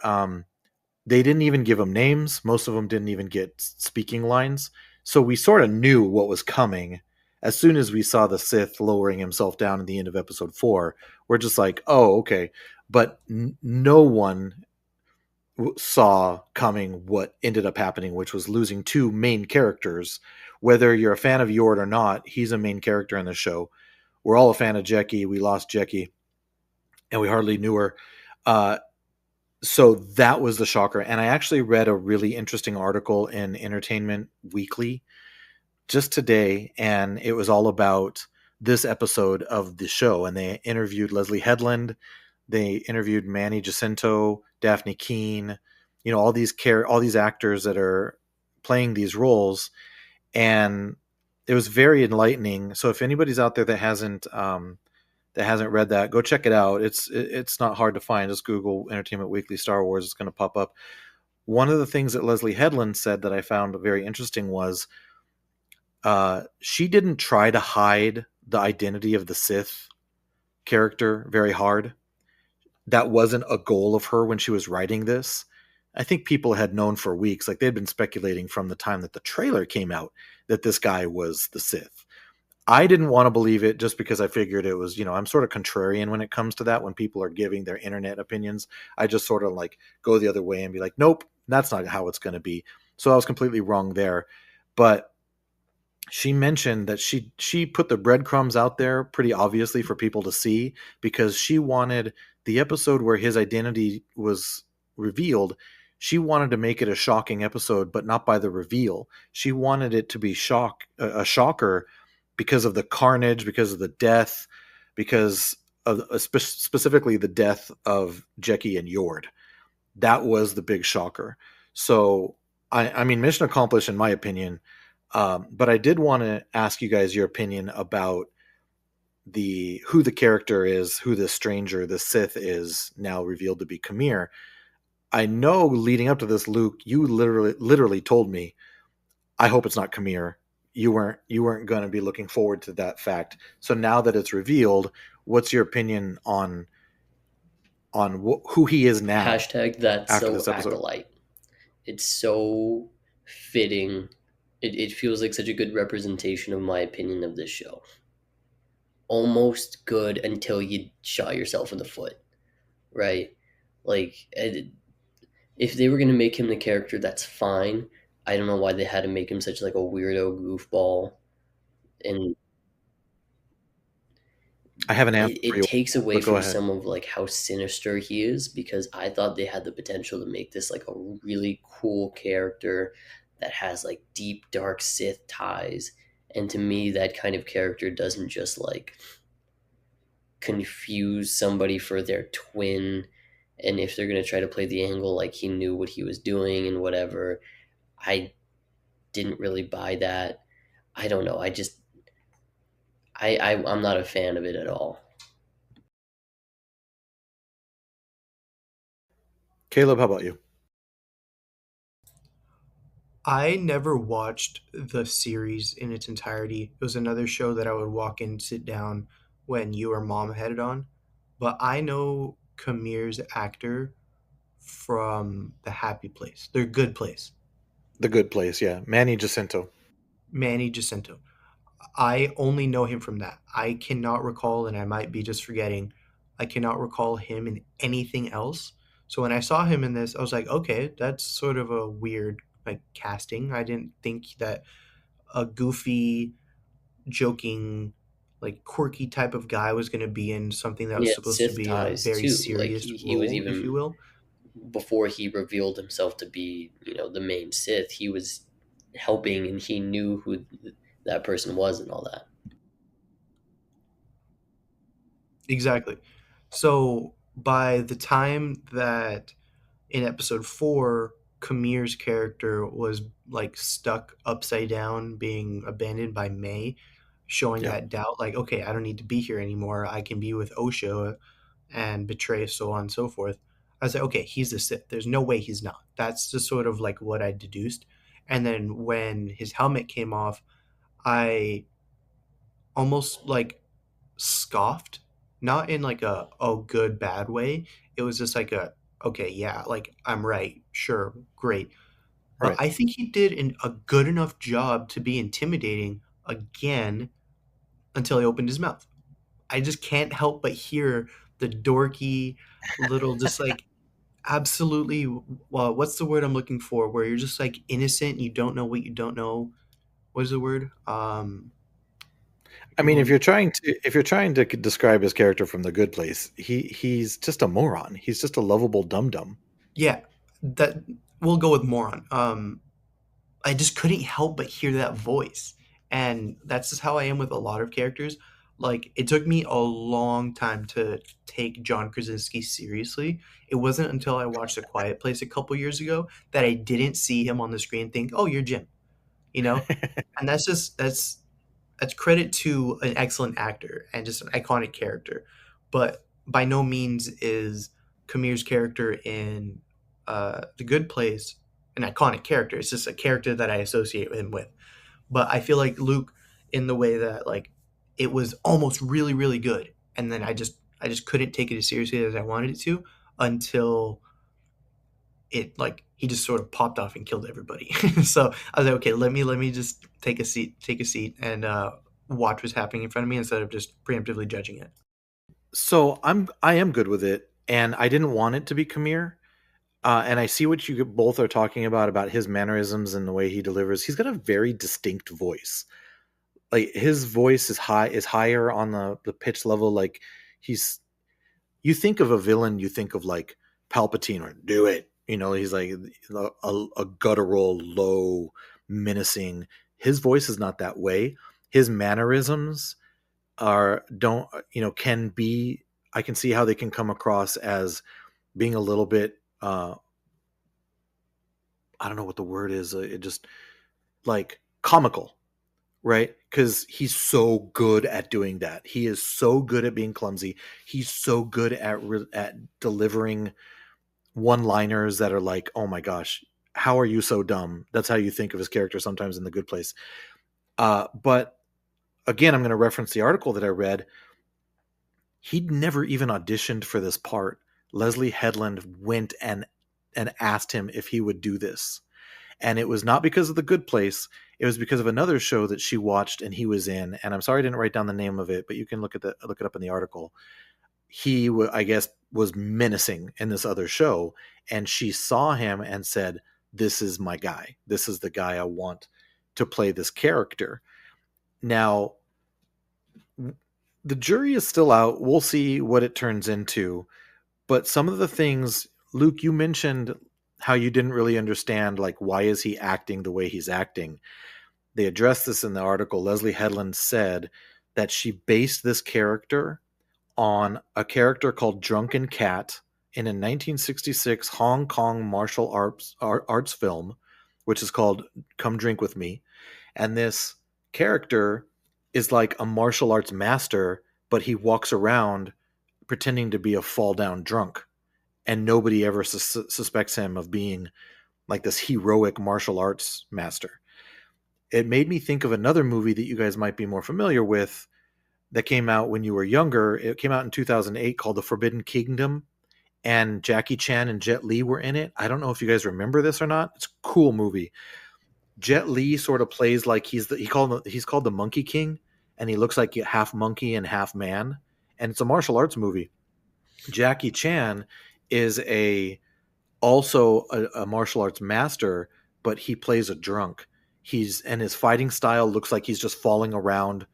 they didn't even give them names. Most of them didn't even get speaking lines. So we sort of knew what was coming. As soon as we saw the Sith lowering himself down at the end of episode 4, we're just like, oh, okay. But no one saw coming what ended up happening, which was losing two main characters. Whether you're a fan of Yord or not, he's a main character in the show. We're all a fan of Jecki. We lost Jecki, and we hardly knew her. Uh, so that was the shocker. And I actually read a really interesting article in Entertainment Weekly just today, and it was all about this episode of the show. And they interviewed Leslie Headland, they interviewed Manny Jacinto, Daphne Keene, all these actors that are playing these roles, and it was very enlightening. So if anybody's out there that hasn't read that, go check it out. It's not hard to find. Just Google Entertainment Weekly Star Wars. It's going to pop up. One of the things that Leslie Headland said that I found very interesting was she didn't try to hide the identity of the Sith character very hard. That wasn't a goal of her when she was writing this. I think people had known for weeks, like they'd been speculating from the time that the trailer came out, that this guy was the Sith. I didn't want to believe it just because I figured it was, I'm sort of contrarian when it comes to that. When people are giving their internet opinions, I just sort of like go the other way and be like, nope, that's not how it's going to be. So I was completely wrong there. But she mentioned that she put the breadcrumbs out there pretty obviously for people to see, because she wanted the episode where his identity was revealed. She wanted to make it a shocking episode, but not by the reveal. She wanted it to be a shocker, because of the carnage, because of the death, because of specifically the death of Jecki and Yord. That was the big shocker. So, I mean, mission accomplished in my opinion. But I did want to ask you guys your opinion about who the character is, who the stranger, the Sith is now revealed to be Kamir. I know leading up to this, Luke, you literally told me, I hope it's not Kamir. You weren't going to be looking forward to that fact. So now that it's revealed, what's your opinion on who he is now Hashtag that's after so this episode? Acolyte. It's so fitting. It feels like such a good representation of my opinion of this show. almost good until you shot yourself in the foot, right? Like, if they were going to make him the character, that's fine. I don't know why they had to make him such like a weirdo goofball, and I have an answer it, for it you, takes away but go from ahead. some of like how sinister he is, because I thought they had the potential to make this like a really cool character that has like deep dark Sith ties. And to me, that kind of character doesn't just like confuse somebody for their twin. And if they're going to try to play the angle like he knew what he was doing and whatever, I didn't really buy that. I don't know. I'm not a fan of it at all. Caleb, how about you? I never watched the series in its entirety. It was another show that I would walk in, sit down when you or mom had it on. But I know Kamir's actor from The Happy Place, The Good Place, The Good Place, yeah. Manny Jacinto. Manny Jacinto. I only know him from that. I cannot recall, and I might be just forgetting, I cannot recall him in anything else. So when I saw him in this, I was like, okay, that's sort of a weird like casting. I didn't think that a goofy, joking, like quirky type of guy was going to be in something that And he was had supposed to Sith be a ties very too. Like serious he was role, if you even, will. before he revealed himself to be, the main Sith, he was helping and he knew who that person was and all that. Exactly. So by the time that in episode 4, Kamir's character was like stuck upside down, being abandoned by May, showing Yeah. that doubt, like, okay, I don't need to be here anymore. I can be with Osha and betray, so on and so forth. I was like, okay, he's the Sith. There's no way he's not. That's just sort of like what I deduced. And then when his helmet came off, I almost like scoffed, not in like a oh good bad way. It was just like a okay, yeah, like I'm right, sure, great. But Right. I think he did a good enough job to be intimidating again until he opened his mouth. I just can't help but hear the dorky little, just like absolutely. Well, what's the word I'm looking for? Where you're just like innocent, you don't know what you don't know. What is the word? I mean, Well, if you're trying to describe his character from The Good Place, he's just a moron. He's just a lovable dum dum. yeah, that we'll go with moron. I just couldn't help but hear that voice. And that's just how I am with a lot of characters. Like, it took me a long time to take John Krasinski seriously. It wasn't until I watched A Quiet Place a couple years ago that I didn't see him on the screen and think, oh, you're Jim, you know? And that's credit to an excellent actor and just an iconic character. But by no means is Kamir's character in The Good Place an iconic character. It's just a character that I associate him with. But I feel like Luke, in the way that like it was almost really really good, and then I just couldn't take it as seriously as I wanted it to until it like he just sort of popped off and killed everybody. So I was like, okay, let me just take a seat, and watch what's happening in front of me instead of just preemptively judging it. So I am good with it, and I didn't want it to be Kamir. And I see what you both are talking about his mannerisms and the way he delivers. He's got a very distinct voice. Like his voice is higher on the pitch level. Like he's you think of a villain, you think of like Palpatine or do it. He's like a guttural, low, menacing. His voice is not that way. His mannerisms are don't can be. I can see how they can come across as being a little bit. I don't know what the word is. It just like comical, right? Because he's so good at doing that. He is so good at being clumsy. He's so good at delivering one-liners that are like, "Oh my gosh, how are you so dumb?" That's how you think of his character sometimes in The Good Place. But again, I'm going to reference the article that I read. He'd never even auditioned for this part. Leslie Headland went and asked him if he would do this, And it was not because of The Good Place. It was because of another show that she watched and he was in. And I'm sorry I didn't write down the name of it, but you can look it up in the article. I guess, was menacing in this other show, and she saw him and said, "This is my guy. This is the guy I want to play this character." Now, the jury is still out. We'll see what it turns into. But some of the things, Luke, you mentioned how you didn't really understand, like, why is he acting the way he's acting? They addressed this in the article. Leslie Headland said that she based this character on a character called Drunken Cat in a 1966 Hong Kong martial arts film, which is called Come Drink With Me. And this character is like a martial arts master, but he walks around pretending to be a fall down drunk. And nobody ever suspects him of being like this heroic martial arts master. It made me think of another movie that you guys might be more familiar with that came out when you were younger. It came out in 2008 called The Forbidden Kingdom, and Jackie Chan and Jet Li were in it. I don't know if you guys remember this or not. It's a cool movie. Jet Li sort of plays like he's called the Monkey King, and he looks like half monkey and half man, and it's a martial arts movie. Jackie Chan is also a martial arts master, but he plays a drunk. And his fighting style looks like he's just falling around,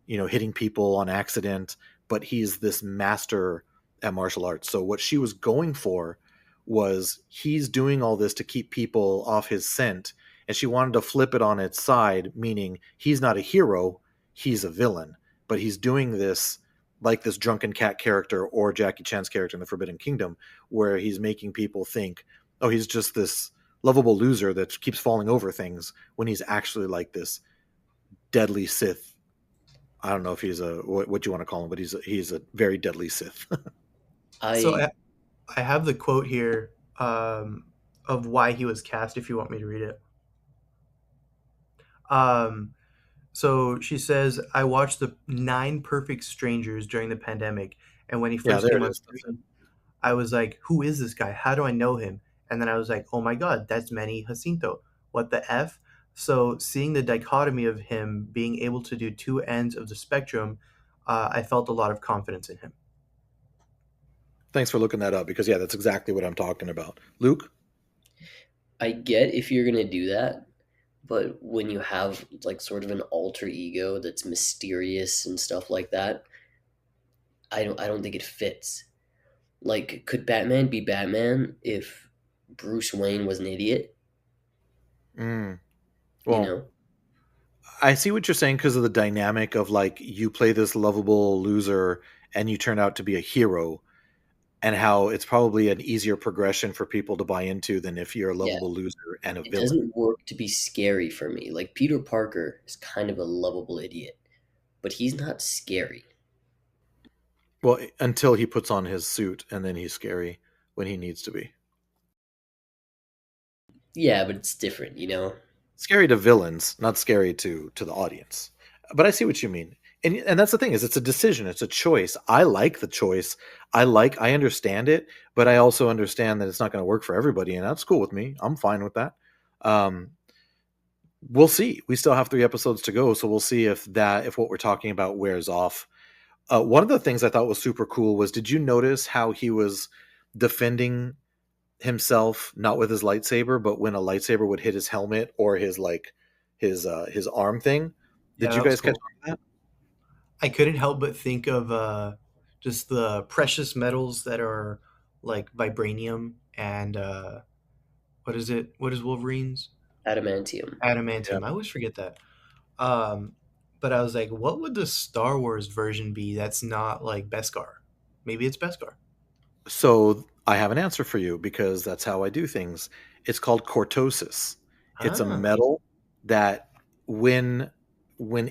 hitting people on accident, but he's this master at martial arts. So what she was going for was he's doing all this to keep people off his scent, and she wanted to flip it on its side, meaning he's not a hero, he's a villain, but he's doing this like this Drunken Cat character or Jackie Chan's character in The Forbidden Kingdom, where he's making people think, oh, he's just this lovable loser that keeps falling over things, when he's actually like this deadly Sith. I don't know if he's what you want to call him, but he's a very deadly Sith. So I I have the quote here of why he was cast. If you want me to read it. Um, so she says, "I watched the 9 Perfect Strangers during the pandemic, and when he Yeah, first there came it on is. That's it. screen, I was like, who is this guy? How do I know him? And then I was like, oh my God, that's Manny Jacinto. What the F? So seeing the dichotomy of him being able to do two ends of the spectrum, I felt a lot of confidence in him. Thanks for looking that up, because yeah, that's exactly what I'm talking about. Luke? I get if you're gonna do that, but when you have like sort of an alter ego that's mysterious and stuff like that, I don't think it fits. Like, could Batman be Batman if Bruce Wayne was an idiot? Mm. You Well, know? I see what you're saying, because of the dynamic of, like, you play this lovable loser and you turn out to be a hero, and how it's probably an easier progression for people to buy into than if you're a Yeah. lovable loser and a It villain. doesn't work to be scary for me. Like Peter Parker is kind of a lovable idiot, but he's not scary. Well, until he puts on his suit, and then he's scary when he needs to be. Yeah, but it's different, you know? Scary to villains, not scary to the audience. But I see what you mean. And that's the thing, is it's a decision, it's a choice. I like the choice. I understand it, but I also understand that it's not going to work for everybody, and that's cool with me. I'm fine with that. Um, we'll see. We still have 3 episodes to go, so we'll see if what we're talking about wears off. One of the things I thought was super cool was, did you notice how he was defending himself, not with his lightsaber, but when a lightsaber would hit his helmet or his arm thing? Did Yeah, you that was guys catch cool. on to that? I couldn't help but think of just the precious metals that are like vibranium and what is it? What is Wolverine's? Adamantium. Yeah. Adamantium. I always forget that. Um, but I was like, what would the Star Wars version be that's not like Beskar? Maybe it's Beskar. So I have an answer for you, because that's how I do things. It's called cortosis. It's a Ah, metal that, when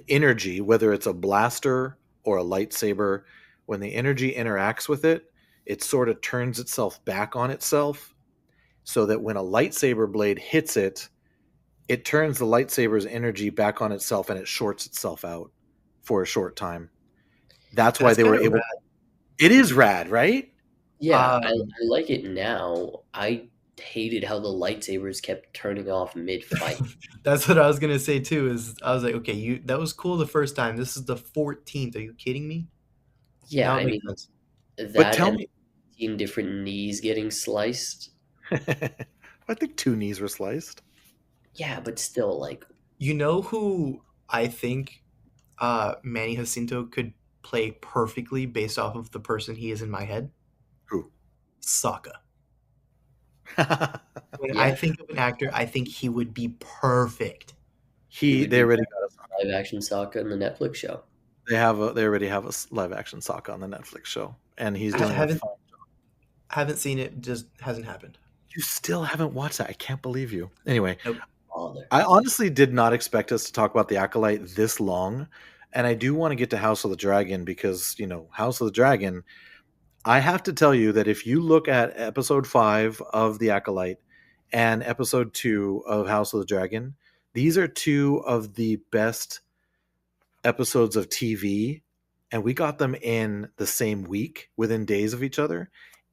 energy, whether it's a blaster or a lightsaber, when the energy interacts with it, it sort of turns itself back on itself, so that when a lightsaber blade hits it, it turns the lightsaber's energy back on itself and it shorts itself out for a short time. That's why that's they kind were of able. rad. It is rad, right? Yeah, I Um, like it now. I hated how the lightsabers kept turning off mid-fight. That's what I was gonna say too. Is I was like, okay, you that was cool the first time. This is the 14th. Are you kidding me? Yeah, Now it I makes mean sense. But that tell and me, 15 different knees getting sliced. I think two knees were sliced. Yeah, but still, like, You know who I think Manny Jacinto could play perfectly based off of the person he is in my head? Who? Sokka. When I yeah, think of an actor, I think he would be perfect. he he would they be already got a live action Sokka in the Netflix show. they already have a live action Sokka on the Netflix show, and he's I doing a haven't fun. haven't seen it. Just hasn't happened. You still haven't watched that? I can't believe you. Anyway, Nope. Father. I honestly did not expect us to talk about the Acolyte this long, and I do want to get to House of the Dragon because House of the Dragon. I have to tell you that if you look at episode 5 of the Acolyte and episode 2 of House of the Dragon, these are two of the best episodes of TV, and we got them in the same week within days of each other.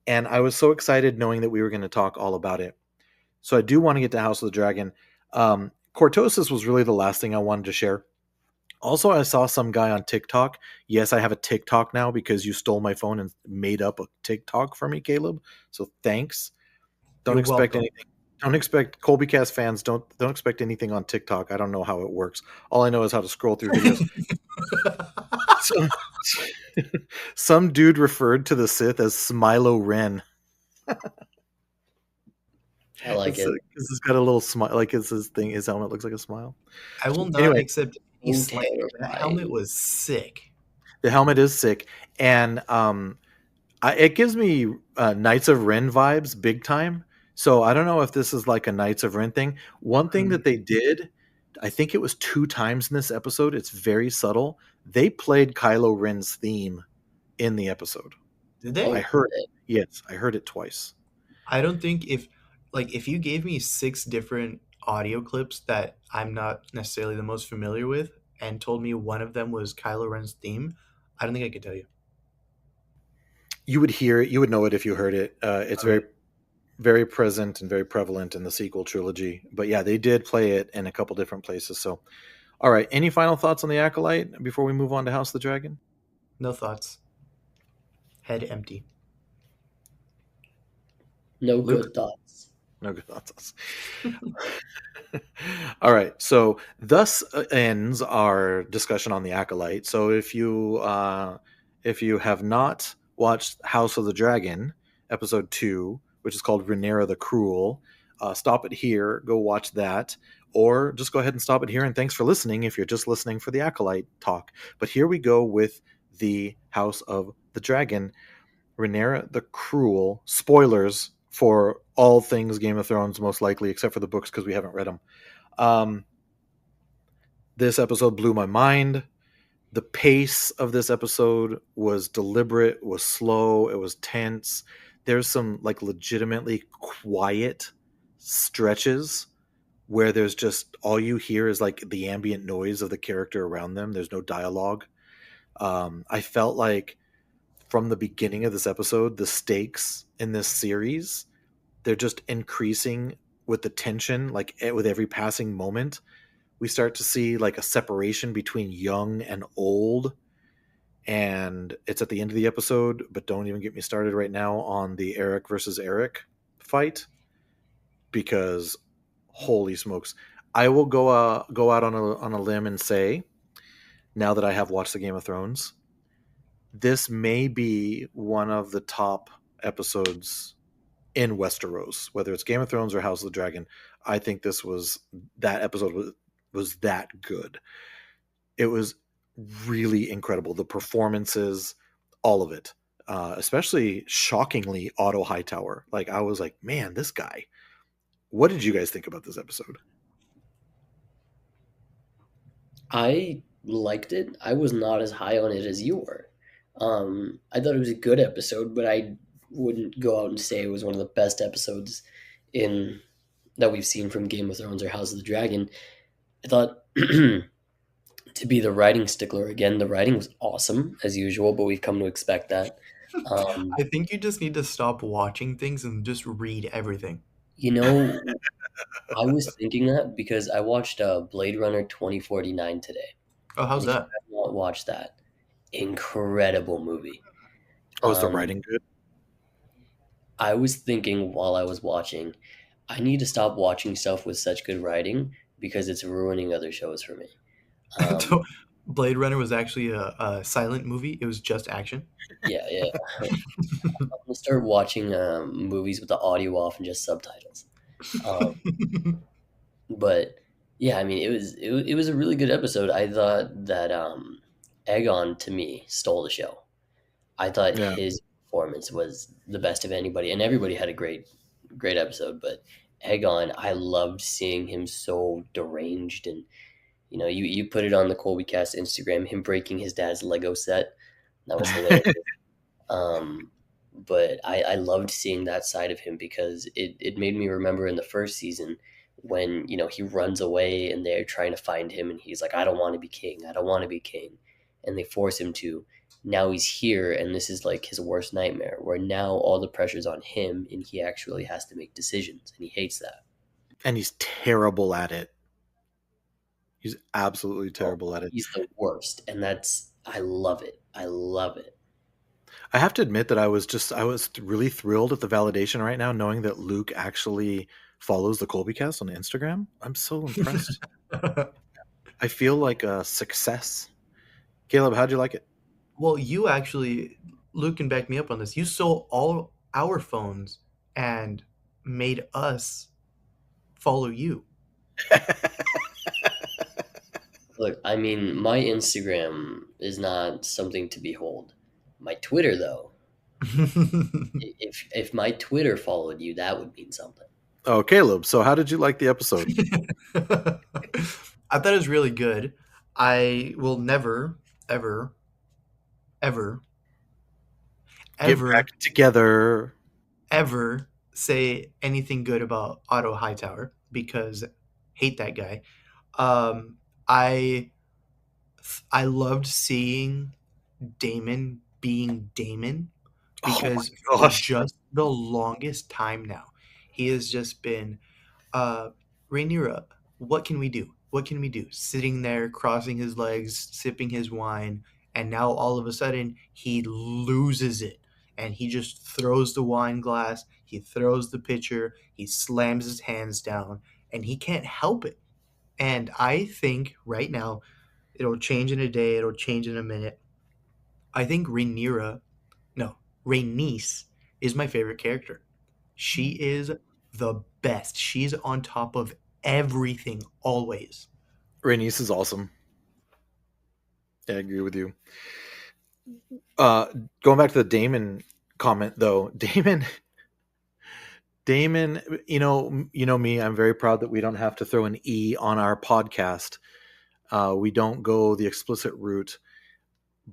And I was so excited knowing that we were going to talk all about it. So I do want to get to House of the Dragon. Cortosis was really the last thing I wanted to share. Also, I saw some guy on TikTok. Yes, I have a TikTok now because you stole my phone and made up a TikTok for me, Caleb. So thanks. Don't You're expect welcome. anything. Don't expect Colbycast fans. Don't expect anything on TikTok. I don't know how it works. All I know is how to scroll through videos. So, some dude referred to the Sith as Smilo Ren. I like It's it. because it's got a little smile, like it's his thing. His helmet looks like a smile. I will not Anyway, accept any So slander. That helmet terrifying. was sick. the helmet is sick, and it gives me Knights of Ren vibes big time. So I don't know if this is like a Knights of Ren thing. One thing Hmm. that they did, I think it was 2 times in this episode. It's very subtle. They played Kylo Ren's theme in the episode. Did I Oh, they? heard it. Yes, I heard it twice. I don't think if you gave me 6 different audio clips that I'm not necessarily the most familiar with and told me one of them was Kylo Ren's theme, I don't think I could tell you. You would hear it. You would know it if you heard it. It's Okay. very present and very prevalent in the sequel trilogy. But yeah, they did play it in a couple different places. So, all right. Any final thoughts on the Acolyte before we move on to House of the Dragon? No thoughts. Head empty. no Luke? good thoughts. No good thoughts. All right. So, thus ends our discussion on the Acolyte. So, if you have not watched House of the Dragon, episode 2, which is called Rhaenyra the Cruel, stop it here. Go watch that, or just go ahead and stop it here. And thanks for listening. If you're just listening for the Acolyte talk, but here we go with the House of the Dragon. Rhaenyra the Cruel. Spoilers for all things Game of Thrones, most likely, except for the books because we haven't read them. Um, this episode blew my mind. The pace of this episode was deliberate, was slow, it was tense. There's some like legitimately quiet stretches where there's just all you hear is like the ambient noise of the character around them. There's no dialogue. I felt like from the beginning of this episode, the stakes in this series, they're just increasing with the tension, like with every passing moment. We start to see like a separation between young and old, and it's at the end of the episode, but don't even get me started right now on the Eric versus Eric fight, because holy smokes. I will go out on a limb and say, now that I have watched the Game of Thrones, this may be one of the top episodes in Westeros, whether it's Game of Thrones or House of the Dragon. I think that episode was that good. It was really incredible. The performances, all of it, especially shockingly Otto Hightower. Like I was like, man, this guy. What did you guys think about this episode? I liked it. I was not as high on it as you were. I thought it was a good episode, but I wouldn't go out and say it was one of the best episodes in that we've seen from Game of Thrones or House of the Dragon. I thought to be the writing stickler again, the writing was awesome as usual, but we've come to expect that. Um, I think you just need to stop watching things and just read everything. You know, I was thinking that because I watched Blade Runner 2049 today. Oh, And how's if you that? have not watched that, incredible movie. Oh, is the Um, writing good? I was thinking while I was watching, I need to stop watching stuff with such good writing because it's ruining other shows for me. Um, Blade Runner was actually a silent movie. It was just action. yeah, yeah. I'm gonna start watching movies with the audio off and just subtitles. Um, but yeah, I mean, it was a really good episode. I thought that Egon to me stole the show. I thought Yeah. his performance was the best of anybody, and everybody had a great episode. But Egon, I loved seeing him so deranged, and you put it on the Colby Cast Instagram, him breaking his dad's Lego set. That was hilarious. Um, but I loved seeing that side of him because it made me remember in the first season when he runs away and they're trying to find him and he's like, I don't want to be king, I don't want to be king, and they force him to. Now he's here and this is like his worst nightmare where now all the pressure's on him and he actually has to make decisions and he hates that. And he's terrible at it. He's absolutely Oh, terrible at it. he's the worst, and that's I love it. I love it. I have to admit that I was really thrilled at the validation right now, knowing that Luke actually follows the Colby Cast on Instagram. I'm so impressed. I feel like a success. Caleb, how'd you like it? Well, you actually, Luke can back me up on this. You stole all our phones and made us follow you. Look, I mean, my Instagram is not something to behold. My Twitter, though, if my Twitter followed you, that would mean something. Oh, Caleb, so how did you like the episode? I thought it was really good. I will never, ever, ever, Get ever, back together. ever say anything good about Otto Hightower because hate that guy. Um, I I loved seeing Damon being Damon Oh my because for gosh. just the longest time now, he has just been Rhaenyra, what can we do? What can we do? Sitting there, crossing his legs, sipping his wine, and now all of a sudden he loses it. And he just throws the wine glass, he throws the pitcher, he slams his hands down, and he can't help it. And I think right now, it'll change in a day, it'll change in a minute. I think Rhaenyra, no, Rhaenys is my favorite character. She is the best. She's on top of everything always. Rhaenys is awesome. Yeah, I agree with you. Going back to the Damon comment though, Damon, you know me, I'm very proud that we don't have to throw an E on our podcast. We don't go the explicit route,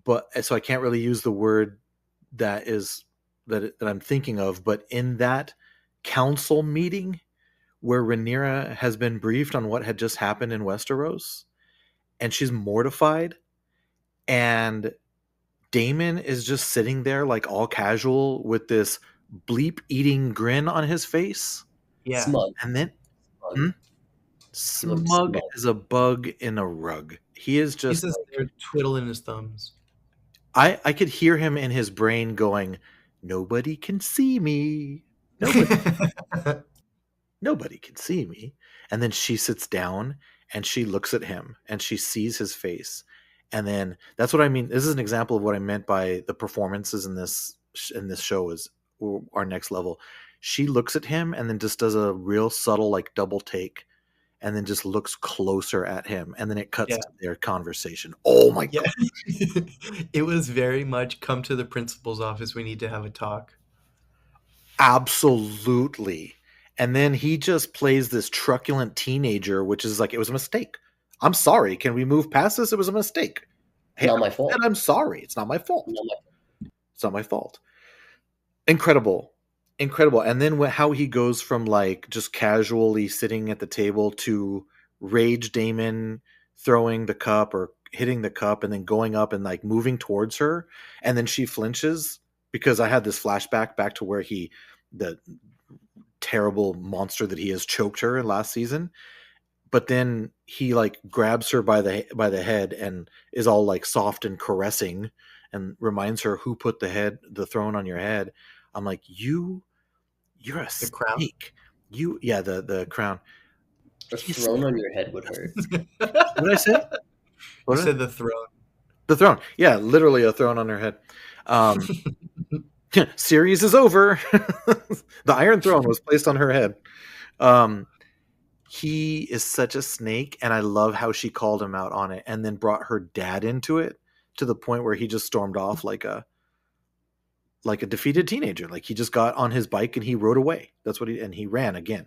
but so I can't really use the word that is that I'm thinking of. But in that council meeting where Rhaenyra has been briefed on what had just happened in Westeros, and she's mortified, and Damon is just sitting there like all casual with this bleep eating grin on his face, Yeah. Smug, and then smug. hmm, He looked smug smug. as a bug in a rug. He is He's just just like there twiddling his thumbs. I could hear him in his brain going, "Nobody can see me. Nobody can see me." And then she sits down and she looks at him and she sees his face. And then that's what I mean. This is an example of what I meant by the performances in this show is our next level. She looks at him and then just does a real subtle like double take and then just looks closer at him and then it cuts Yeah. to their conversation. Oh my Yeah. god. It was very much come to the principal's office. We need to have a talk. Absolutely. And then he just plays this truculent teenager, which is like, it was a mistake. I'm sorry. Can we move past this? It was a mistake. Hey, Not I my said fault. I'm sorry. It's not my fault. Not my, It's not my fault. Incredible. Incredible. And then how he goes from like just casually sitting at the table to Rage Damon throwing the cup or hitting the cup and then going up and like moving towards her. And then she flinches because I had this flashback back to where the terrible monster that he is, choked her last season. But then he like grabs her by the head and is all like soft and caressing and reminds her who put the throne on your head. I'm like, you're a The crown. snake. You yeah, the crown. A You throne on your head would hurt. What did I say? You What did I- said the throne. The throne. Yeah, literally a throne on her head. Um, series is over. The Iron Throne was placed on her head. Um, he is such a snake, and I love how she called him out on it, and then brought her dad into it to the point where he just stormed off like a defeated teenager. Like he just got on his bike and he rode away. That's what he ran again.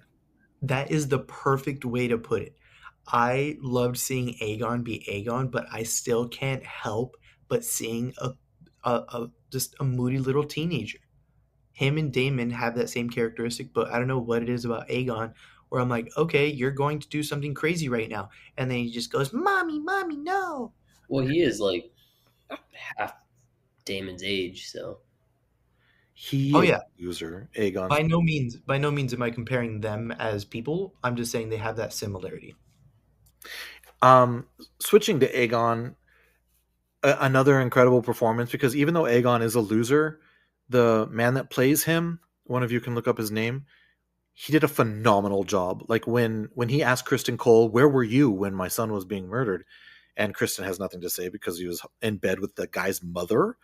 That is the perfect way to put it. I loved seeing Aegon be Aegon, but I still can't help but seeing a just a moody little teenager. Him and Damon have that same characteristic, but I don't know what it is about Aegon where I'm like, okay, you're going to do something crazy right now, and then he just goes, "Mommy, mommy, no." Well, he is like half Damon's age, so Oh He is yeah, a loser, Aegon. by no means am I comparing them as people. I'm just saying they have that similarity. Um, Switching to Aegon, another incredible performance because even though Aegon is a loser, the man that plays him, one of you can look up his name, he did a phenomenal job. Like when he asked Kristen Cole, "Where were you when my son was being murdered?" and Kristen has nothing to say because he was in bed with the guy's mother.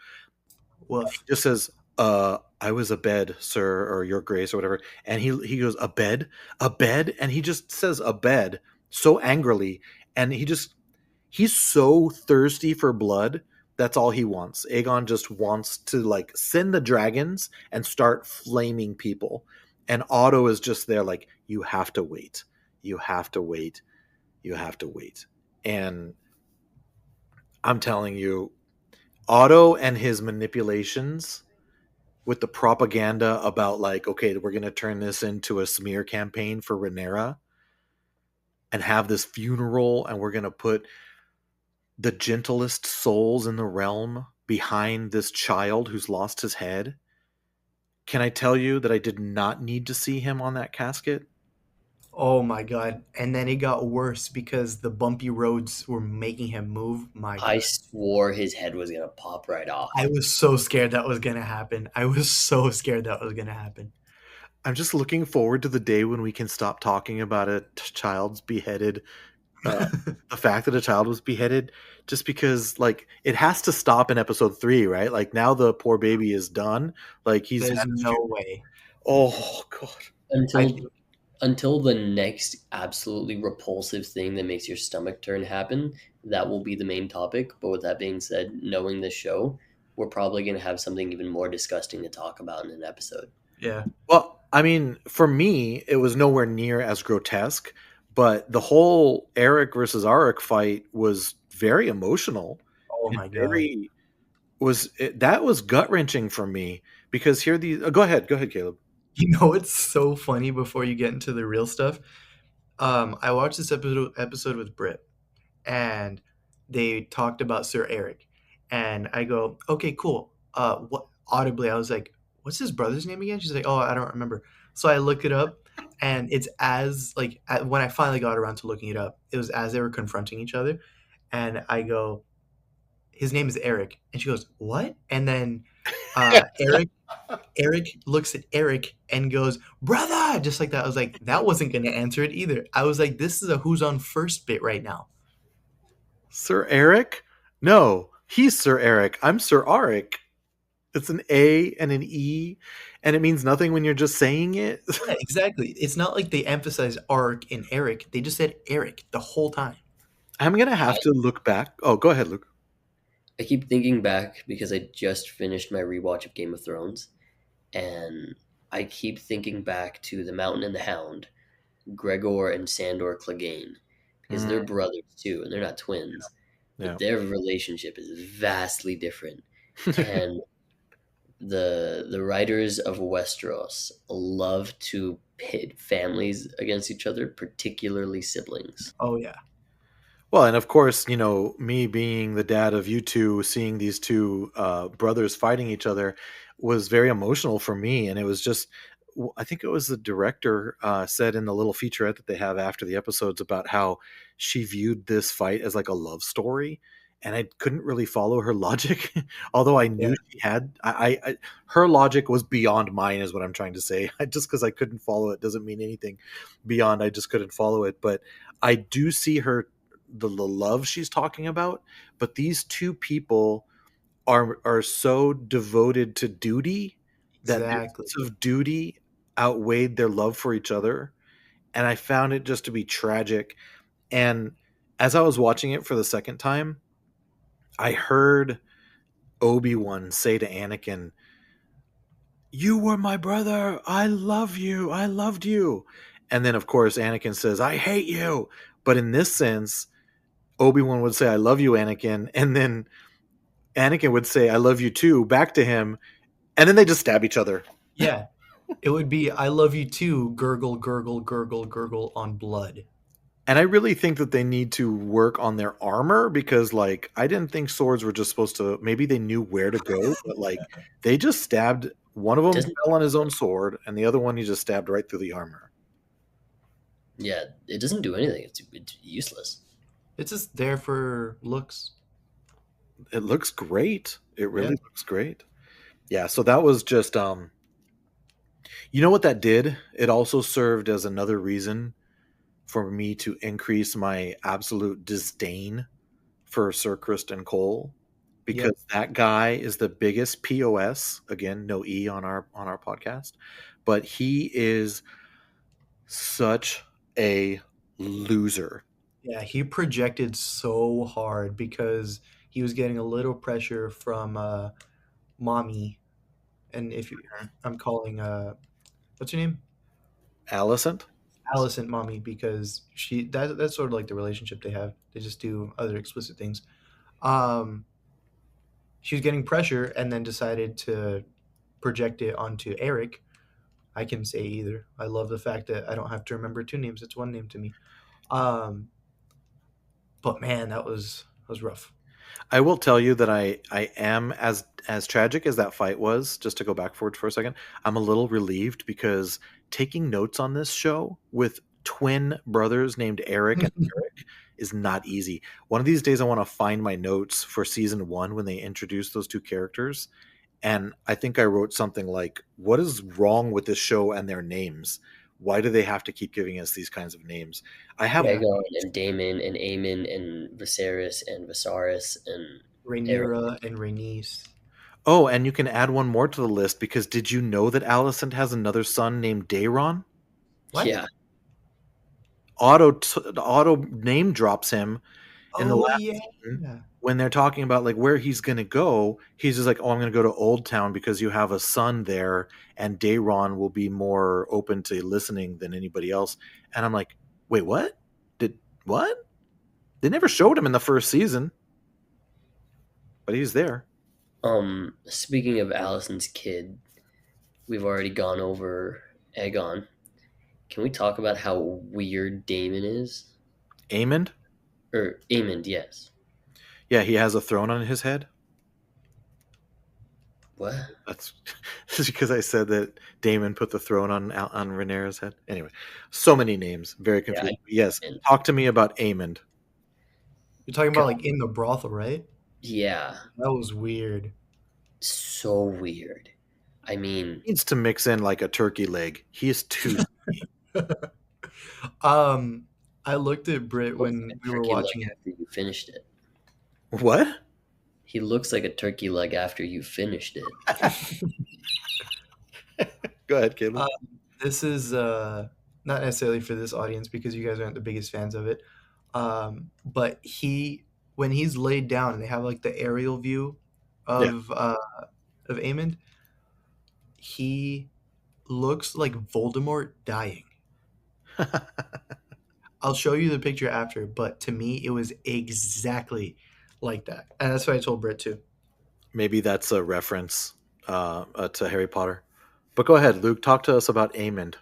He Woof. just says, I was abed, sir, or your grace, or whatever." And he goes, "A bed? A bed?" And he just says a bed so angrily. And he's so thirsty for blood. That's all he wants. Aegon just wants to like send the dragons and start flaming people. And Otto is just there like, you have to wait. You have to wait. You have to wait. And I'm telling you, Otto and his manipulations with the propaganda about like, okay, we're going to turn this into a smear campaign for Rhaenyra and have this funeral, and we're going to put the gentlest souls in the realm behind this child who's lost his head. Can I tell you that I did not need to see him on that casket? Oh my god. And then it got worse because the bumpy roads were making him move. My I god. swore his head was gonna pop right I off. was so scared that was going to happen. I was so scared that was going to happen. I'm just looking forward to the day when we can stop talking about a child's beheaded, uh, the fact that a child was beheaded, just because like it has to stop in episode 3, right? Like now the poor baby is done. Like he's There's had his no way. oh god. I Until think until the next absolutely repulsive thing that makes your stomach turn happen, that will be the main topic. But with that being said, knowing this show, we're probably gonna have something even more disgusting to talk about in an episode. yeah. Well, I mean, for me, it was nowhere near as grotesque, but the whole Eric versus Arik fight was very emotional Oh and my god. very that was gut wrenching for me because here these. Go ahead, Caleb. You know what's so funny before you get into the real stuff? I watched this episode with Britt, and they talked about Sir Eric, and I go, okay, cool. What audibly I was like, what's his brother's name again? She's like, oh, I don't remember. So I look it up, and it's as like when I finally got around to looking it up, it was as they were confronting each other, and I go, his name is Eric, and she goes, what? And then Eric looks at Eric and goes, brother, just like that. I was like, that wasn't going to answer it either. I was like, this is a who's on first bit right now. Sir Eric? No, he's Sir Eric. I'm Sir Arik. It's an A and an E, and it means nothing when you're just saying it. Yeah, exactly. It's not like they emphasized Ark and Eric. They just said Eric the whole time. I'm gonna I, have to look back. Oh, go ahead, Luke. I keep thinking back because I just finished my rewatch of Game of Thrones, and I keep thinking back to the Mountain and the Hound, Gregor and Sandor Clegane, because they're Mm, brothers too, and they're not twins, but yeah. their relationship is vastly different. And the writers of Westeros love to pit families against each other, particularly siblings. Oh yeah. Well, and of course, me being the dad of you two, seeing these two brothers fighting each other was very emotional for me. And it was just I think it was the director said in the little featurette that they have after the episodes about how she viewed this fight as like a love story, and I couldn't really follow her logic. Although I Yeah, knew she had, her logic was beyond mine, is what I'm trying to say. Just because I couldn't follow it doesn't mean anything beyond I just couldn't follow it. But I do see her the love she's talking about. But these two people are so devoted to duty that their exactly. sense of duty outweighed their love for each other, and I found it just to be tragic. And as I was watching it for the second time, I heard Obi-Wan say to Anakin, "You were my brother. I love you. I loved you." And then of course Anakin says, "I hate you." But in this sense, Obi-Wan would say, "I love you, Anakin," and then Anakin would say, "I love you too," back to him, and then they just stab each other. Yeah, it would be "I love you too," gurgle, gurgle, gurgle, gurgle on blood. And I really think that they need to work on their armor, because like I didn't think swords were just supposed to, maybe they knew where to go, but like they just stabbed one of It them, doesn't. fell on his own sword, and the other one he just stabbed right through the armor. Yeah, it doesn't do anything. It's useless. It's just there for looks. It looks great. It Yeah, really looks great. Yeah, so that was just you know what that did? It also served as another reason for me to increase my absolute disdain for Sir Kristen Cole, yep. because that guy is the biggest POS. Again, no E on our podcast, but he is such a loser. Yeah, he projected so hard because he was getting a little pressure from mommy, and if you, I'm calling what's her name? Alicent? Allison mommy, because that's sort of like the relationship they have. They just do other explicit things. Um, she was getting pressure and then decided to project it onto Eric. I can say either. I love the fact that I don't have to remember two names. It's one name to me. Um, but man, that was rough. I will tell you that I am, as tragic as that fight was, just to go back forward for a second, I'm a little relieved, because taking notes on this show with twin brothers named Eric and Eric is not easy. One of these days I want to find my notes for season 1 when they introduced those two characters, and I think I wrote something like, "What is wrong with this show and their names? Why do they have to keep giving us these kinds of names?" I have Yeah, Aegon and Daemon and Aemon and Viserys and Viserys and Eric. Rhaenyra and Rhaenys. Oh, and you can add one more to the list, because did you know that Alicent has another son named Daeron? What? Yeah, Auto name drops him in the Oh last yeah. scene when they're talking about like where he's gonna go. He's just like, "Oh, I'm gonna go to Old Town because you have a son there, and Daeron will be more open to listening than anybody else." And I'm like, "Wait, what? Did what?" They never showed him in the first season, but he's there. Speaking of Allison's kid, we've already gone over Aegon. Can we talk about how weird Daemon is? Aemond? Or Aemond, yes. Yeah, he has a throne on his head. What? That's just because I said that Damon put the throne on Rhaenyra's head. Anyway, so many names, very Yeah, confusing. Yes, and talk to me about Aemond. You're talking about like in the brothel, right? yeah, That was weird. so weird. I mean, He needs to mix in like a turkey leg. He is too. um, I looked at Brit looks when like a we were turkey leg watching it. after you finished it. What? He looks like a turkey leg after you finished it. Go ahead, Caleb. Uh, this is not necessarily for this audience because you guys aren't the biggest fans of it. But when he's laid down and they have like the aerial view Yeah. of Aemond, he looks like Voldemort dying. I'll show you the picture after, but to me, it was exactly like that, and that's what I told Britt too. Maybe that's a reference to Harry Potter. But go ahead, Luke. Talk to us about Aemond.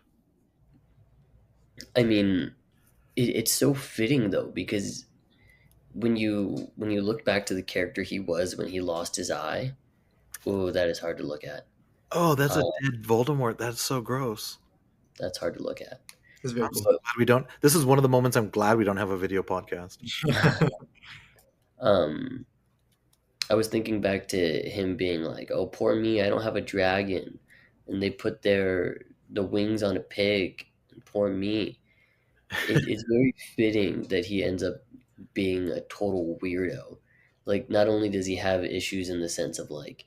I mean, it's so fitting though because when you look back to the character he was when he lost his eye, oh, that is hard to look at. Oh, that's a Uh, dead Voldemort. That's so gross. that's hard to look at. It's very I'm so cool. But glad we don't. This is one of the moments I'm glad we don't have a video podcast. um, I was thinking back to him being like, "Oh, poor me, I don't have a dragon," and they put the wings on a pig. And poor me. It's very fitting that he ends up being a total weirdo. Like, not only does he have issues in the sense of like,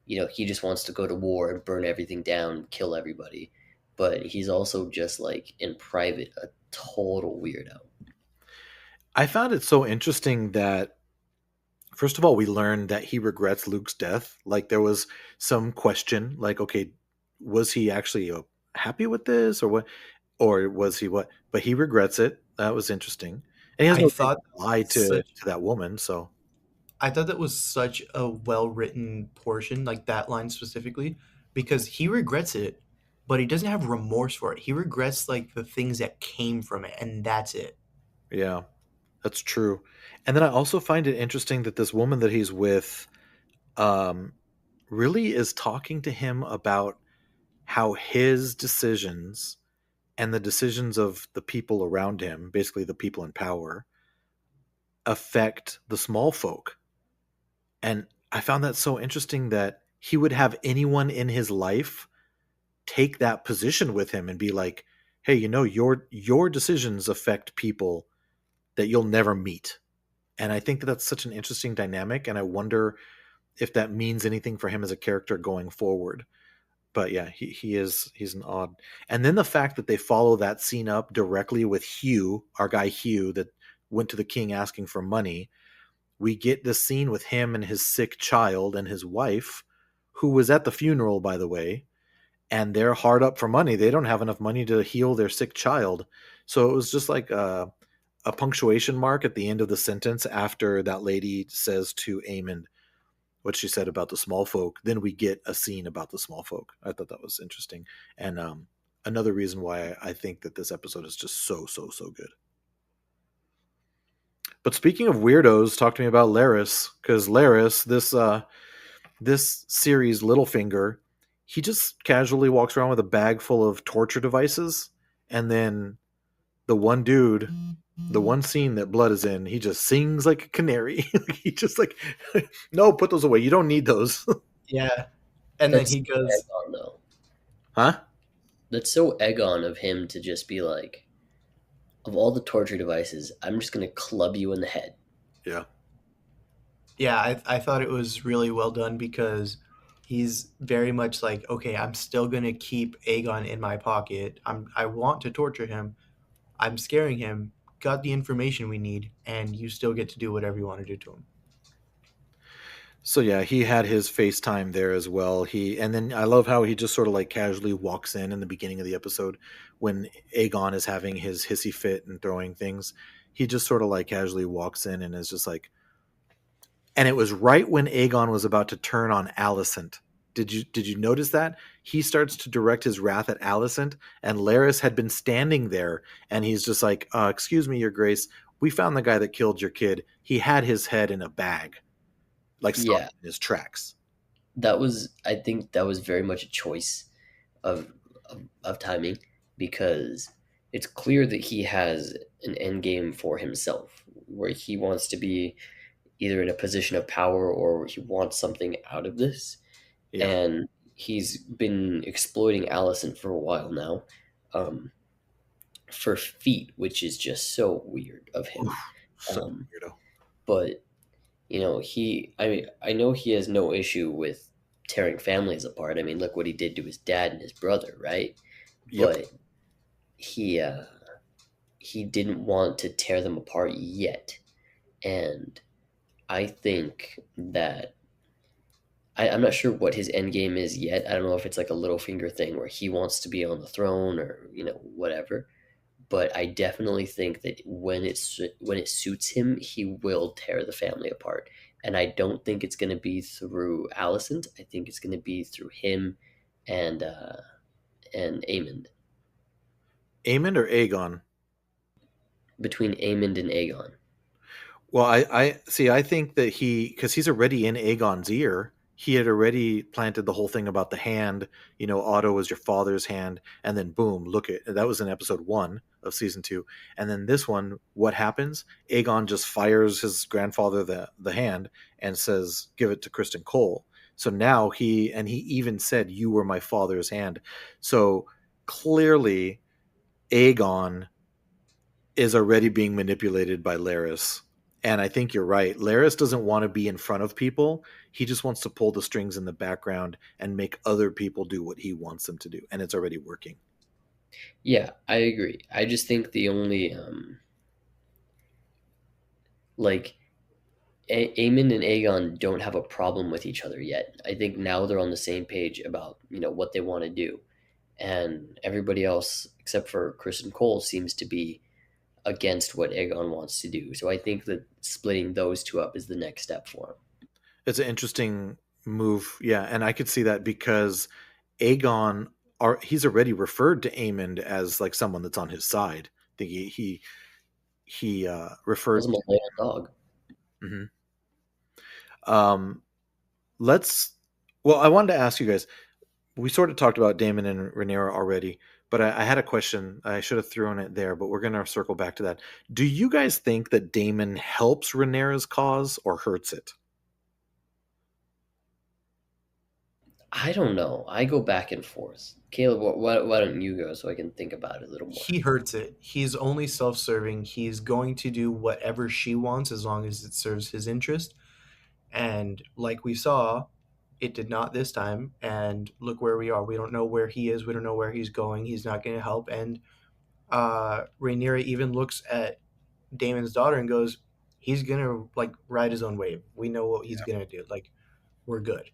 he just wants to go to war and burn everything down, kill everybody, but he's also just like in private a total weirdo. I found it so interesting that first of all, we learned that he regrets Luke's death. Like there was some question, like, okay, was he actually happy with this, or what, or was he what? But he regrets it. That was interesting, and he has I no reason thought to lie such to that woman. So I thought that was such a well written portion, like that line specifically, because he regrets it, but he doesn't have remorse for it. He regrets like the things that came from it, and that's it. yeah, that's true. And then I also find it interesting that this woman that he's with, um, really is talking to him about how his decisions and the decisions of the people around him, basically the people in power, affect the small folk. And I found that so interesting that he would have anyone in his life take that position with him and be like, "Hey, your decisions affect people that you'll never meet." And I think that that's such an interesting dynamic, and I wonder if that means anything for him as a character going forward. But yeah, he's an odd. And then the fact that they follow that scene up directly with Hugh, our guy Hugh, that went to the king asking for money. We get this scene with him and his sick child and his wife, who was at the funeral, by the way, and they're hard up for money. They don't have enough money to heal their sick child. So it was just like a punctuation mark at the end of the sentence after that lady says to Aemond what she said about the small folk. Then we get a scene about the small folk. I thought that was interesting. And another reason why I think that this episode is just so good. But speaking of weirdos, talk to me about Laris, because Laris, this series Littlefinger, he just casually walks around with a bag full of torture devices, and then the one dude, the one scene that blood is in, he just sings like a canary. He just like, no, put those away. You don't need those. Yeah. And then That's he so goes, Egon though. Huh? That's so Egon of him to just be like, of all the torture devices, I'm just gonna club you in the head. Yeah. yeah, I thought it was really well done because he's very much like, okay, I'm still gonna keep Aegon in my pocket. I want to torture him. I'm scaring him. Got the information we need, and you still get to do whatever you want to do to him. So yeah, he had his FaceTime there as well. And then I love how he just sort of like casually walks in the beginning of the episode when Aegon is having his hissy fit and throwing things. He just sort of like casually walks in and is just like, and it was right when Aegon was about to turn on Alicent. Did you notice that? He starts to direct his wrath at Alicent, and Laris had been standing there, and he's just like, "Excuse me, Your Grace. We found the guy that killed your kid. He had his head in a bag, like Yeah, stopped in his tracks." I think that was very much a choice of timing because it's clear that he has an end game for himself where he wants to be either in a position of power or he wants something out of this. Yeah. And he's been exploiting Alicent for a while now, um, for feet, which is just so weird of Oof, him. such Um, a weirdo. but I know he has no issue with tearing families apart. I mean, look what he did to his dad and his brother, right? Yep. But he uh, he didn't want to tear them apart yet, and I think that I'm not sure what his end game is yet. I don't know if it's like a Littlefinger thing where he wants to be on the throne or whatever. But I definitely think that when it suits him, he will tear the family apart. And I don't think it's going to be through Alicent. I think it's going to be through him and Aemond. Aemond or Aegon? Between Aemond and Aegon. Well, I see. I think that because he's already in Aegon's ear, he had already planted the whole thing about the hand. Otto was your father's hand, and then boom, look at that was in episode 1 of season 2. And then this one, what happens? Aegon just fires his grandfather the hand and says, "Give it to Kristen Cole." So now he even said, "You were my father's hand." So clearly Aegon is already being manipulated by Laris. And I think you're right. Laris doesn't want to be in front of people. He just wants to pull the strings in the background and make other people do what he wants them to do. And it's already working. Yeah, I agree. I just think the only like Aemon and Aegon don't have a problem with each other yet. I think now they're on the same page about what they want to do, and everybody else except for Kristen Cole seems to be against what Aegon wants to do. So I think that splitting those two up is the next step for him. It's an interesting move. Yeah. And I could see that because Aegon, he's already referred to Aemond as like someone that's on his side. I think he Calls referred. him a loyal dog. Mhm. Um, let's. Well, I wanted to ask you guys. We sort of talked about Damon and Rhaenyra already, but I had a question. I should have thrown it there, but we're going to circle back to that. Do you guys think that Damon helps Rhaenyra's cause or hurts it? I don't know. I go back and forth. Caleb, why don't you go so I can think about it a little more? He hurts it. He's only self-serving. He's going to do whatever she wants as long as it serves his interest. And like we saw, it did not this time. And look where we are. We don't know where he is. We don't know where he's going. He's not going to help. And Rhaenyra even looks at Damon's daughter and goes, "He's gonna like ride his own wave. We know what he's gonna do. Like, we're good."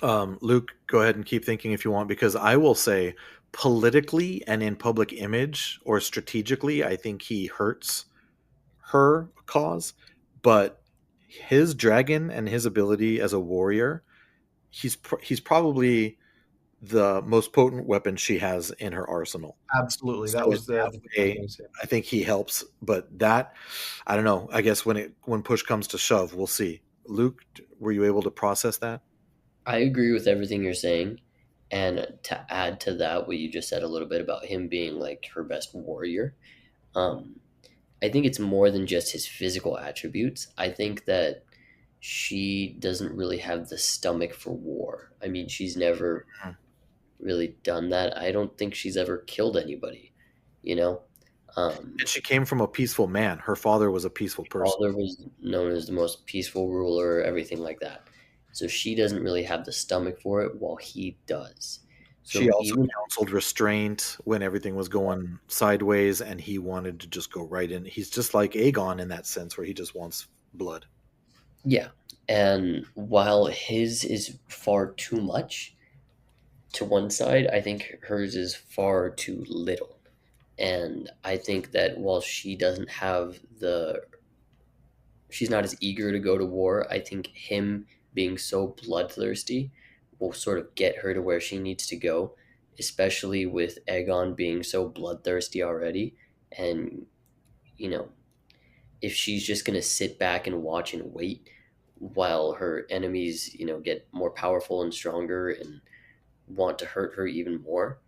Luke, go ahead and keep thinking if you want, because I will say politically and in public image or strategically, I think he hurts her cause, but his dragon and his ability as a warrior, he's probably the most potent weapon she has in her arsenal. Absolutely, that So in was that the thing I was way, gonna say. I think he helps. But that, I don't know. I guess when push comes to shove, we'll see. Luke, were you able to process that? I agree with everything you're saying. And to add to that, what you just said a little bit about him being like her best warrior, um, I think it's more than just his physical attributes. I think that she doesn't really have the stomach for war. I mean, she's never Mhm. really done that. I don't think she's ever killed anybody, you know? And she came from a peaceful man. Her father was a peaceful person. Father was known as the most peaceful ruler, everything like that. So she doesn't really have the stomach for it, while he does. She So also even counseled restraint when everything was going sideways, and he wanted to just go right in. He's just like Aegon in that sense, where he just wants blood. yeah, and while his is far too much to one side, I think hers is far too little. And I think that while she doesn't have the she's not as eager to go to war. I think him being so bloodthirsty will sort of get her to where she needs to go, especially with Aegon being so bloodthirsty already. And, you know, if she's just going to sit back and watch and wait while her enemies, get more powerful and stronger and want to hurt her even more,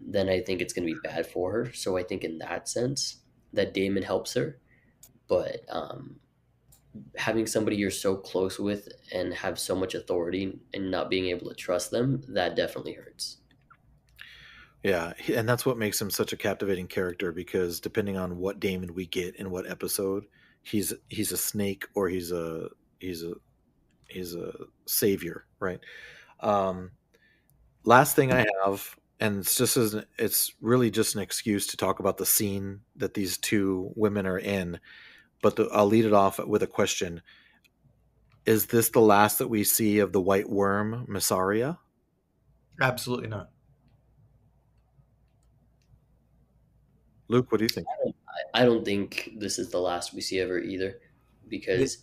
then I think it's going to be bad for her. So I think in that sense that Damon helps her. But having somebody you're so close with and have so much authority and not being able to trust them, that definitely hurts. Yeah, and that's what makes him such a captivating character because depending on what Damon we get in what episode, he's a snake or he's a he's a savior, right? Um, Last thing I have, and it's really just an excuse to talk about the scene that these two women are in. But I'll lead it off with a question: is this the last that we see of the White Worm, Massaria? Absolutely not. Luke, what do you think? I don't think this is the last we see ever either, They, because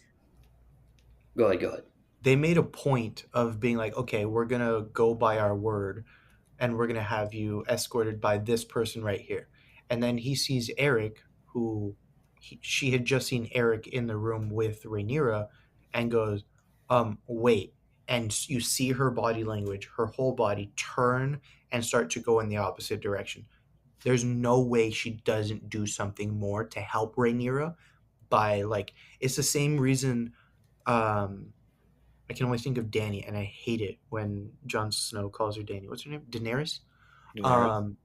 go ahead, go ahead. they made a point of being like, okay, we're gonna go by our word, and we're gonna have you escorted by this person right here. And then he sees Eric, she had just seen Eric in the room with Rhaenyra, and goes, wait. And you see her body language, her whole body turn and start to go in the opposite direction. There's no way she doesn't do something more to help Rhaenyra by like it's the same reason I can only think of Danny and I hate it when Jon Snow calls her Danny. What's her name? Daenerys? Daenerys. Um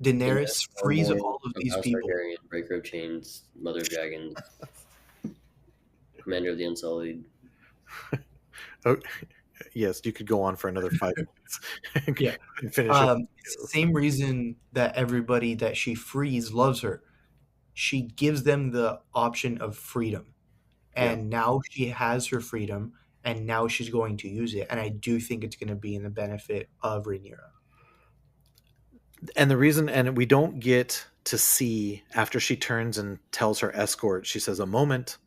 Daenerys Daenerys frees Stormborn all of from these House people. Targaryen, Breaker of Chains, Mother of Dragons, Commander of the Unsullied. Oh, yes, you could go on for another 5 minutes Yeah. and finish up. It's the same reason that everybody that she frees loves her. She gives them the option of freedom. Yeah. And now she has her freedom and now she's going to use it. And I do think it's going to be in the benefit of Rhaenyra. And the reason, and we don't get to see after she turns and tells her escort, she says, a moment.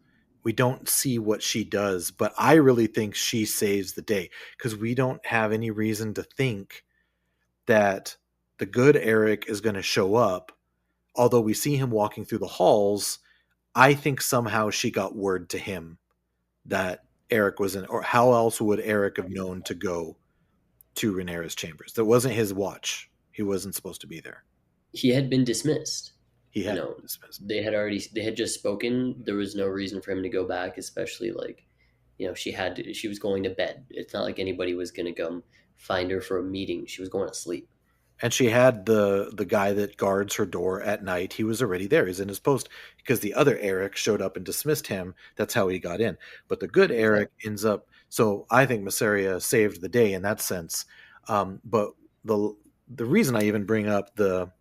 We don't see what she does, but I really think she saves the day because we don't have any reason to think that the good Eric is going to show up. Although we see him walking through the halls, I think somehow she got word to him that Eric was in, or how else would Eric have known to go to Rhaenyra's chambers? That wasn't his watch. He wasn't supposed to be there. He had been dismissed. He You had know, been dismissed. they had just spoken. There was no reason for him to go back, especially like, she was going to bed. It's not like anybody was going to come find her for a meeting. She was going to sleep. And she had the guy that guards her door at night. He was already there. He's in his post because the other Eric showed up and dismissed him. That's how he got in. But the good Exactly. Eric ends up. So I think Masseria saved the day in that sense. But the the reason I even bring up the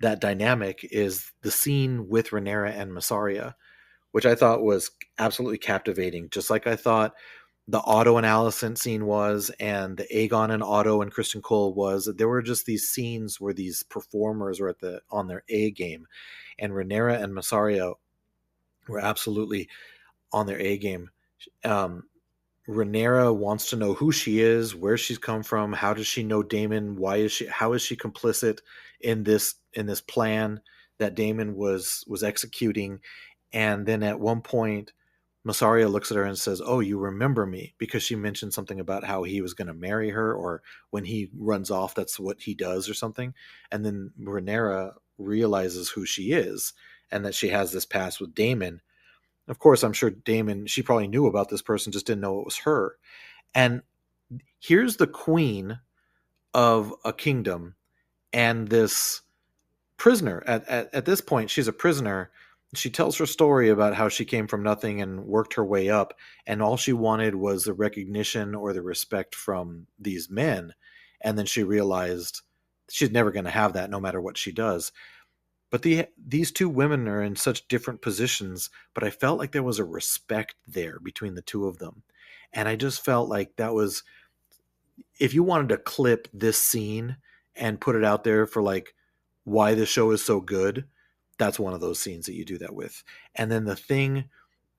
that dynamic is the scene with Rhaenyra and Massaria, which I thought was absolutely captivating. Just like I thought the Otto and Alicent scene was, and the Aegon and Otto and Kristen Cole was. There were just these scenes where these performers were on their A game, and Rhaenyra and Massaria were absolutely on their A game. Um, Rhaenyra wants to know who she is, where she's come from, how does she know Daemon, how is she complicit in this plan that Daemon was executing, and then at one point Massaria looks at her and says, "Oh, you remember me," because she mentioned something about how he was going to marry her, or when he runs off, that's what he does, or something. And then Rhaenyra realizes who she is and that she has this past with Daemon. Of course, I'm sure Daemon, she probably knew about this person, just didn't know it was her. And here's the queen of a kingdom and this prisoner. At this point, she's a prisoner. She tells her story about how she came from nothing and worked her way up, and all she wanted was the recognition or the respect from these men. And then she realized she's never going to have that no matter what she does. But these two women are in such different positions, but I felt like there was a respect there between the two of them. And I just felt like that was, if you wanted to clip this scene and put it out there for like why the show is so good, that's one of those scenes that you do that with. And then the thing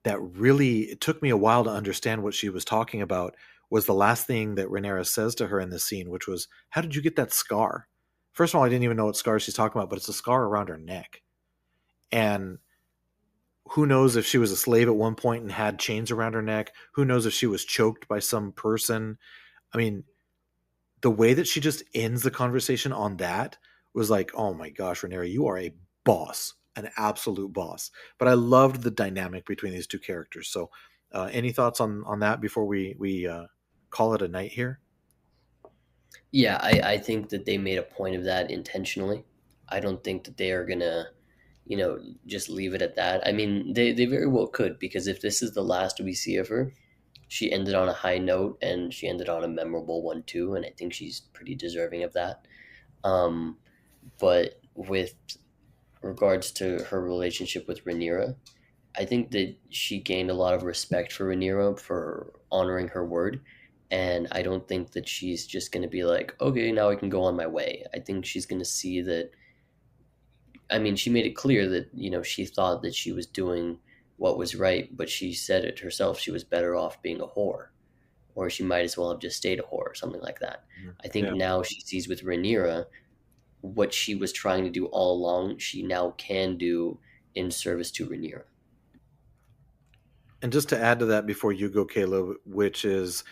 that really, it took me a while to understand what she was talking about, was the last thing that Rhaenyra says to her in this scene, which was, "How did you get that scar?" First of all, I didn't even know what scar she's talking about, but it's a scar around her neck. And who knows if she was a slave at one point and had chains around her neck? Who knows if she was choked by some person? I mean, the way that she just ends the conversation on that was like, oh my gosh, Rhaenyra, you are a boss, an absolute boss. But I loved the dynamic between these two characters. So, any thoughts on that before we call it a night here? Yeah, I think that they made a point of that intentionally. I don't think that they are gonna, just leave it at that. I mean, they very well could, because if this is the last we see of her, she ended on a high note and she ended on a memorable one too, and I think she's pretty deserving of that. Um, but with regards to her relationship with Rhaenyra, I think that she gained a lot of respect for Rhaenyra for honoring her word. And I don't think that she's just going to be like, okay, now I can go on my way. I think she's going to see that. I mean, she made it clear that, she thought that she was doing what was right, but she said it herself. She was better off being a whore, or she might as well have just stayed a whore, or something like that. Mhm. I think Yeah. now she sees with Rhaenyra what she was trying to do all along, she now can do in service to Rhaenyra. And just to add to that before you go, Caleb, which is,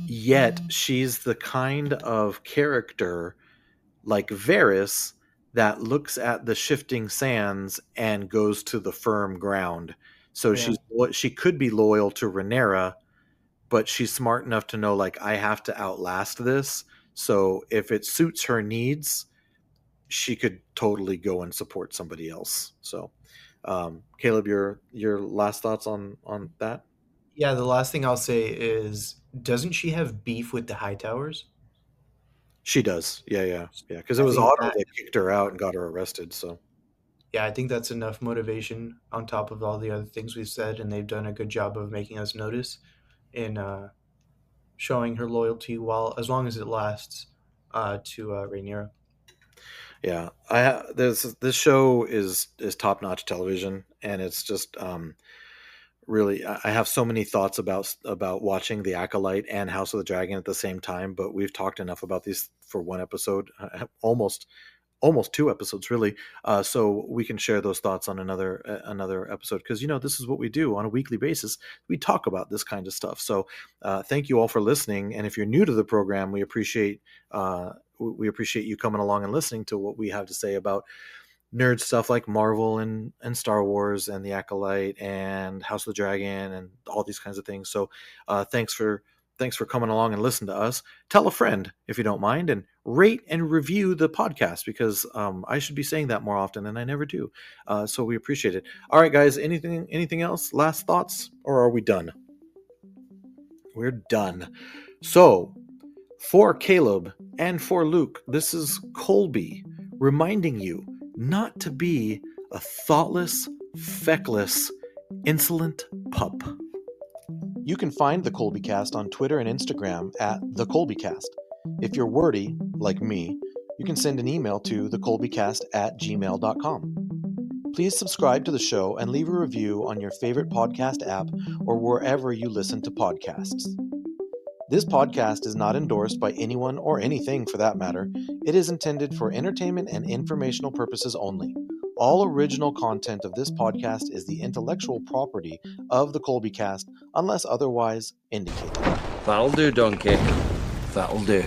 yet she's the kind of character like Varys that looks at the shifting sands and goes to the firm ground. So Yeah. she could be loyal to Rhaenyra, but she's smart enough to know, like, I have to outlast this. So if it suits her needs, she could totally go and support somebody else. So, Caleb, your last thoughts on that? Yeah, the last thing I'll say is, doesn't she have beef with the Hightowers? She does. Yeah. Because it I was think Otto that, that kicked her out and got her arrested. So, yeah, I think that's enough motivation on top of all the other things we've said, and they've done a good job of making us notice in showing her loyalty while as long as it lasts to Rhaenyra. yeah, this show is top notch television, and it's just really, I have so many thoughts about watching The Acolyte and House of the Dragon at the same time. But we've talked enough about these for one episode, almost two episodes really, so we can share those thoughts on another episode, because this is what we do on a weekly basis. We talk about this kind of stuff. So thank you all for listening, and if you're new to the program, we appreciate you coming along and listening to what we have to say about nerd stuff like Marvel and Star Wars and The Acolyte and House of the Dragon and all these kinds of things. So thanks for coming along and listen to us. Tell a friend if you don't mind, and rate and review the podcast, because I should be saying that more often and I never do. So we appreciate it. All right, guys. Anything else? Last thoughts, or are we done? We're done. So for Caleb and for Luke, this is Colby reminding you not to be a thoughtless, feckless, insolent pup. You can find the Colbycast on Twitter and Instagram at the Colbycast. If you're wordy, like me, you can send an email to thecolbycast@gmail.com. Please subscribe to the show and leave a review on your favorite podcast app or wherever you listen to podcasts. This podcast is not endorsed by anyone or anything for that matter. It is intended for entertainment and informational purposes only. All original content of this podcast is the intellectual property of the Colbycast, unless otherwise indicated. That'll do, Donkey. That'll do.